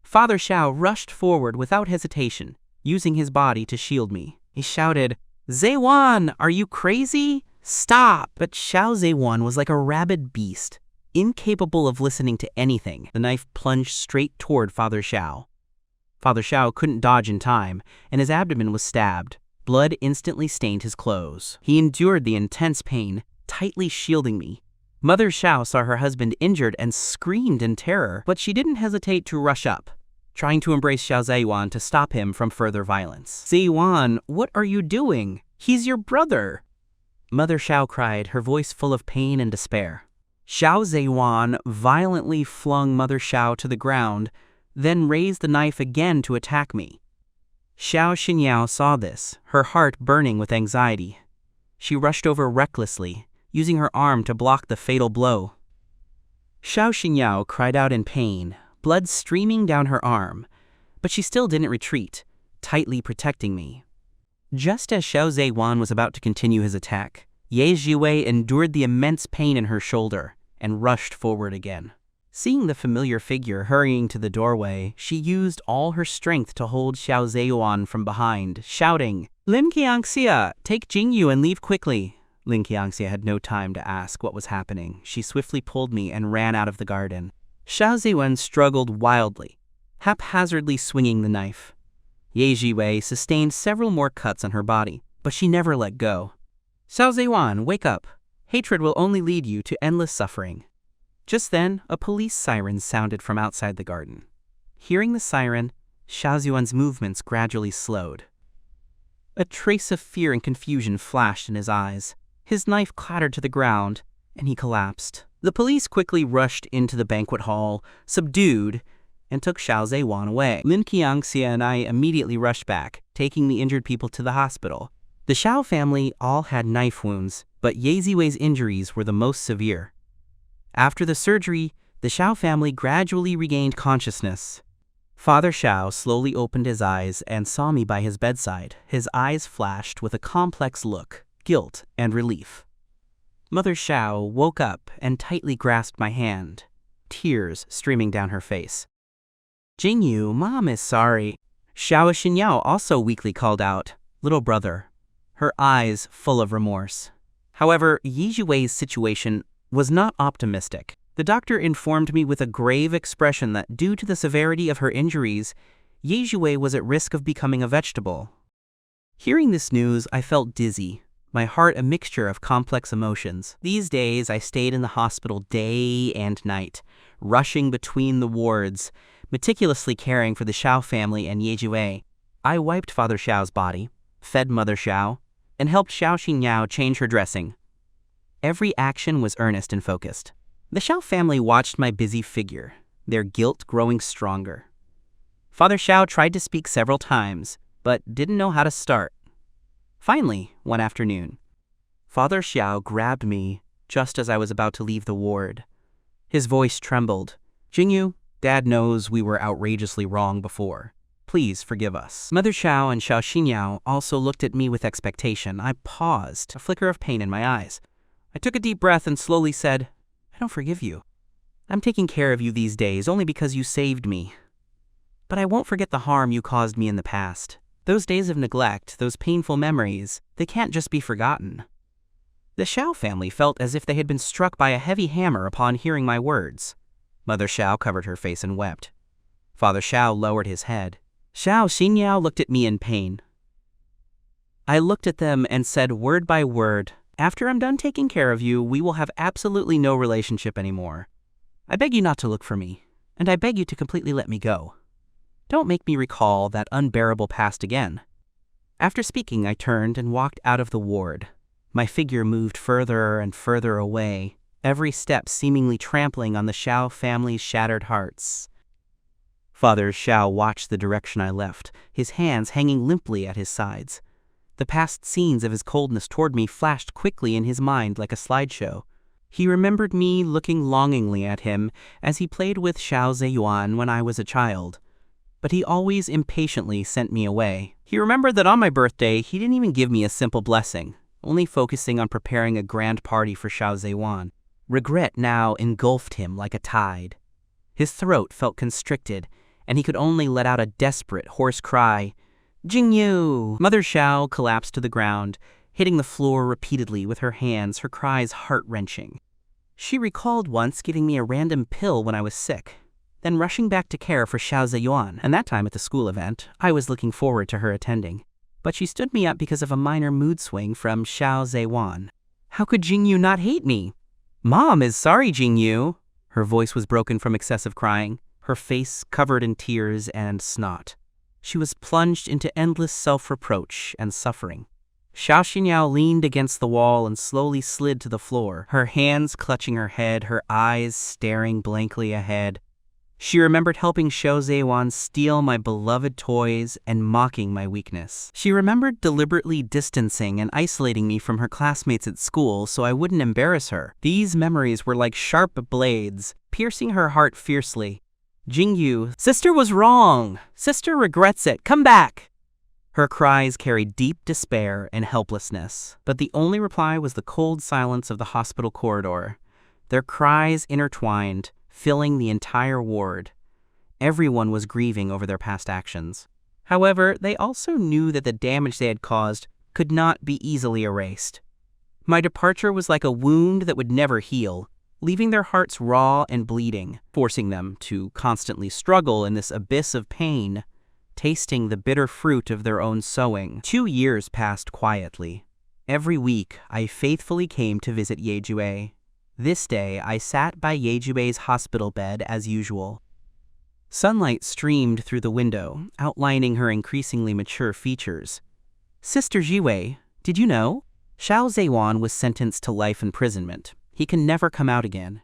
Father Xiao rushed forward without hesitation, using his body to shield me. He shouted, "Ziwan, are you crazy? Stop!" But Xiao Ziwan was like a rabid beast, incapable of listening to anything. The knife plunged straight toward Father Xiao. Father Xiao couldn't dodge in time, and his abdomen was stabbed. Blood instantly stained his clothes. He endured the intense pain, tightly shielding me. Mother Xiao saw her husband injured and screamed in terror, but she didn't hesitate to rush up, trying to embrace Xiao Ziwan to stop him from further violence. "Ziwan, what are you doing? He's your brother!" Mother Xiao cried, her voice full of pain and despair. Xiao Ziwan violently flung Mother Xiao to the ground, then raised the knife again to attack me. Xiao Xinyao saw this, her heart burning with anxiety. She rushed over recklessly, using her arm to block the fatal blow. Xiao Xinyao cried out in pain, blood streaming down her arm, but she still didn't retreat, tightly protecting me. Just as Xiao Ziwan was about to continue his attack, Ye Jiwei endured the immense pain in her shoulder and rushed forward again. Seeing the familiar figure hurrying to the doorway, she used all her strength to hold Xiao Ziwan from behind, shouting, "Lin Qiangxia, take Jingyu and leave quickly." Lin Qiangxia had no time to ask what was happening. She swiftly pulled me and ran out of the garden. Xiao Ziwan struggled wildly, haphazardly swinging the knife. Ye Jiwei sustained several more cuts on her body, but she never let go. "Xiao Ziwan, wake up. Hatred will only lead you to endless suffering." Just then, a police siren sounded from outside the garden. Hearing the siren, Xiao Ziwan's movements gradually slowed. A trace of fear and confusion flashed in his eyes. His knife clattered to the ground, and he collapsed. The police quickly rushed into the banquet hall, subdued, and took Xiao Ziwan away. Lin Qiangxia and I immediately rushed back, taking the injured people to the hospital. The Xiao family all had knife wounds, but Ye Jiwei's injuries were the most severe. After the surgery, the Xiao family gradually regained consciousness. Father Xiao slowly opened his eyes and saw me by his bedside. His eyes flashed with a complex look, guilt and relief. Mother Xiao woke up and tightly grasped my hand, tears streaming down her face. "Jingyu, Mom is sorry." Xiao Xinyao also weakly called out, "Little brother," her eyes full of remorse. However, Ye Jiwei's situation was not optimistic. The doctor informed me with a grave expression that due to the severity of her injuries, Ye Jiwei was at risk of becoming a vegetable. Hearing this news, I felt dizzy, my heart a mixture of complex emotions. These days, I stayed in the hospital day and night, rushing between the wards, meticulously caring for the Xiao family and Ye Jiwei. I wiped Father Xiao's body, fed Mother Xiao, and helped Xiao Xinyao change her dressing. Every action was earnest and focused. The Xiao family watched my busy figure, their guilt growing stronger. Father Xiao tried to speak several times, but didn't know how to start. Finally, one afternoon, Father Xiao grabbed me just as I was about to leave the ward. His voice trembled. "Jingyu, Dad knows we were outrageously wrong before. Please forgive us." Mother Xiao and Xiao Xinyao also looked at me with expectation. I paused, a flicker of pain in my eyes. I took a deep breath and slowly said, "I don't forgive you. I'm taking care of you these days only because you saved me. But I won't forget the harm you caused me in the past. Those days of neglect, those painful memories, they can't just be forgotten." The Xiao family felt as if they had been struck by a heavy hammer upon hearing my words. Mother Xiao covered her face and wept. Father Xiao lowered his head. Xiao Xinyao looked at me in pain. I looked at them and said word by word, "After I'm done taking care of you, we will have absolutely no relationship anymore. I beg you not to look for me, and I beg you to completely let me go. Don't make me recall that unbearable past again." After speaking, I turned and walked out of the ward. My figure moved further and further away, every step seemingly trampling on the Xiao family's shattered hearts. Father Xiao watched the direction I left, his hands hanging limply at his sides. The past scenes of his coldness toward me flashed quickly in his mind like a slideshow. He remembered me looking longingly at him as he played with Xiao Zeyuan when I was a child. But he always impatiently sent me away. He remembered that on my birthday, he didn't even give me a simple blessing, only focusing on preparing a grand party for Xiao Zeyuan. Regret now engulfed him like a tide. His throat felt constricted, and he could only let out a desperate, hoarse cry. "Jingyu!" Mother Xiao collapsed to the ground, hitting the floor repeatedly with her hands, her cries heart-wrenching. She recalled once giving me a random pill when I was sick, then rushing back to care for Xiao Zeyuan, and that time at the school event, I was looking forward to her attending. But she stood me up because of a minor mood swing from Xiao Zeyuan. How could Jingyu not hate me? "Mom is sorry, Jingyu." Her voice was broken from excessive crying, her face covered in tears and snot. She was plunged into endless self-reproach and suffering. Xiao Xinyao leaned against the wall and slowly slid to the floor, her hands clutching her head, her eyes staring blankly ahead. She remembered helping Xiao Zeyuan steal my beloved toys and mocking my weakness. She remembered deliberately distancing and isolating me from her classmates at school so I wouldn't embarrass her. These memories were like sharp blades, piercing her heart fiercely. "Jingyu, sister was wrong. Sister regrets it. Come back." Her cries carried deep despair and helplessness, but the only reply was the cold silence of the hospital corridor. Their cries intertwined, filling the entire ward. Everyone was grieving over their past actions. However, they also knew that the damage they had caused could not be easily erased. My departure was like a wound that would never heal, leaving their hearts raw and bleeding, forcing them to constantly struggle in this abyss of pain, tasting the bitter fruit of their own sowing. 2 years passed quietly. Every week, I faithfully came to visit Yejue. This day, I sat by Yejue's hospital bed as usual. Sunlight streamed through the window, outlining her increasingly mature features. "Sister Jiwei, did you know? Xiao Zeyuan was sentenced to life imprisonment. He can never come out again."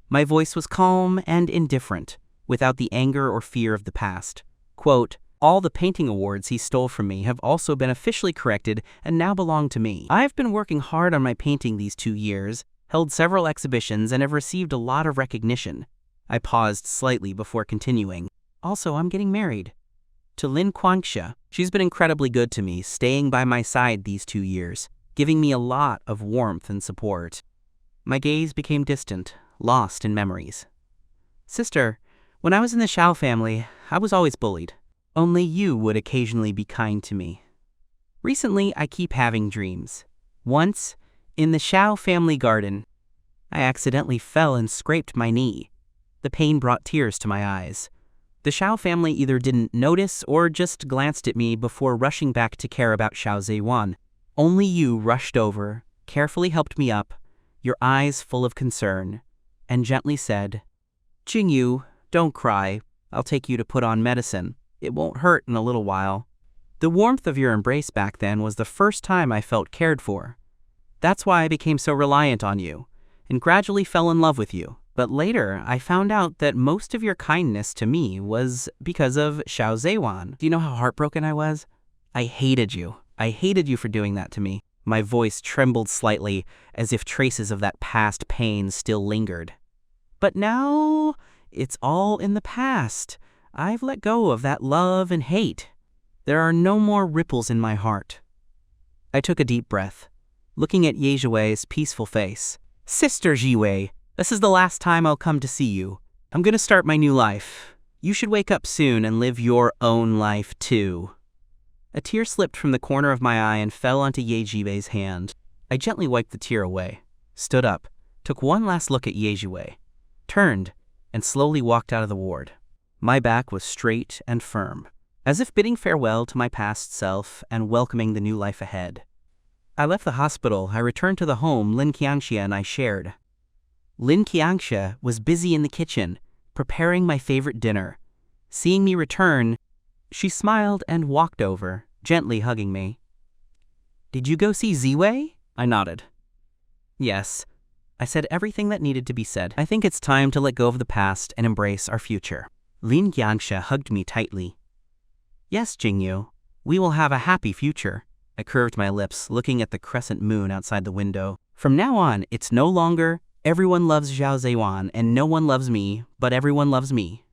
My voice was calm and indifferent, without the anger or fear of the past. Quote, "All the painting awards he stole from me have also been officially corrected and now belong to me. I've been working hard on my painting these 2 years, held several exhibitions, and have received a lot of recognition." I paused slightly before continuing. "Also, I'm getting married to Lin Guangxia. She's been incredibly good to me, staying by my side these 2 years, giving me a lot of warmth and support." My gaze became distant, lost in memories. "Sister, when I was in the Xiao family, I was always bullied. Only you would occasionally be kind to me. Recently, I keep having dreams. Once, in the Xiao family garden, I accidentally fell and scraped my knee. The pain brought tears to my eyes. The Xiao family either didn't notice or just glanced at me before rushing back to care about Xiao Zeyuan. Only you rushed over, carefully helped me up, your eyes full of concern, and gently said, 'Jingyu, don't cry. I'll take you to put on medicine. It won't hurt in a little while.' The warmth of your embrace back then was the first time I felt cared for. That's why I became so reliant on you. and gradually fell in love with you. But later, I found out that most of your kindness to me was because of Xiao Zhewan. Do you know how heartbroken I was? I hated you. I hated you for doing that to me. My voice trembled slightly, as if traces of that past pain still lingered. But now, it's all in the past. I've let go of that love and hate. There are no more ripples in my heart. I took a deep breath, looking at Ye Zhiwei's peaceful face. Sister Zhiwei, this is the last time I'll come to see you. I'm gonna start my new life. You should wake up soon and live your own life too. A tear slipped from the corner of my eye and fell onto Ye Zhiwei's hand. I gently wiped the tear away, stood up, took one last look at Ye Zhiwei, turned, and slowly walked out of the ward. My back was straight and firm, as if bidding farewell to my past self and welcoming the new life ahead. I left the hospital. I returned to the home Lin Qiangxia and I shared. Lin Qiangxia was busy in the kitchen, preparing my favorite dinner. Seeing me return, she smiled and walked over, gently hugging me. Did you go see Zhiwei? I nodded. Yes. I said everything that needed to be said. I think it's time to let go of the past and embrace our future. Lin Qiangxia hugged me tightly. Yes, Jingyu, we will have a happy future. I curved my lips, looking at the crescent moon outside the window. From now on, it's no longer everyone loves Xiao Zhewan and no one loves me, but everyone loves me.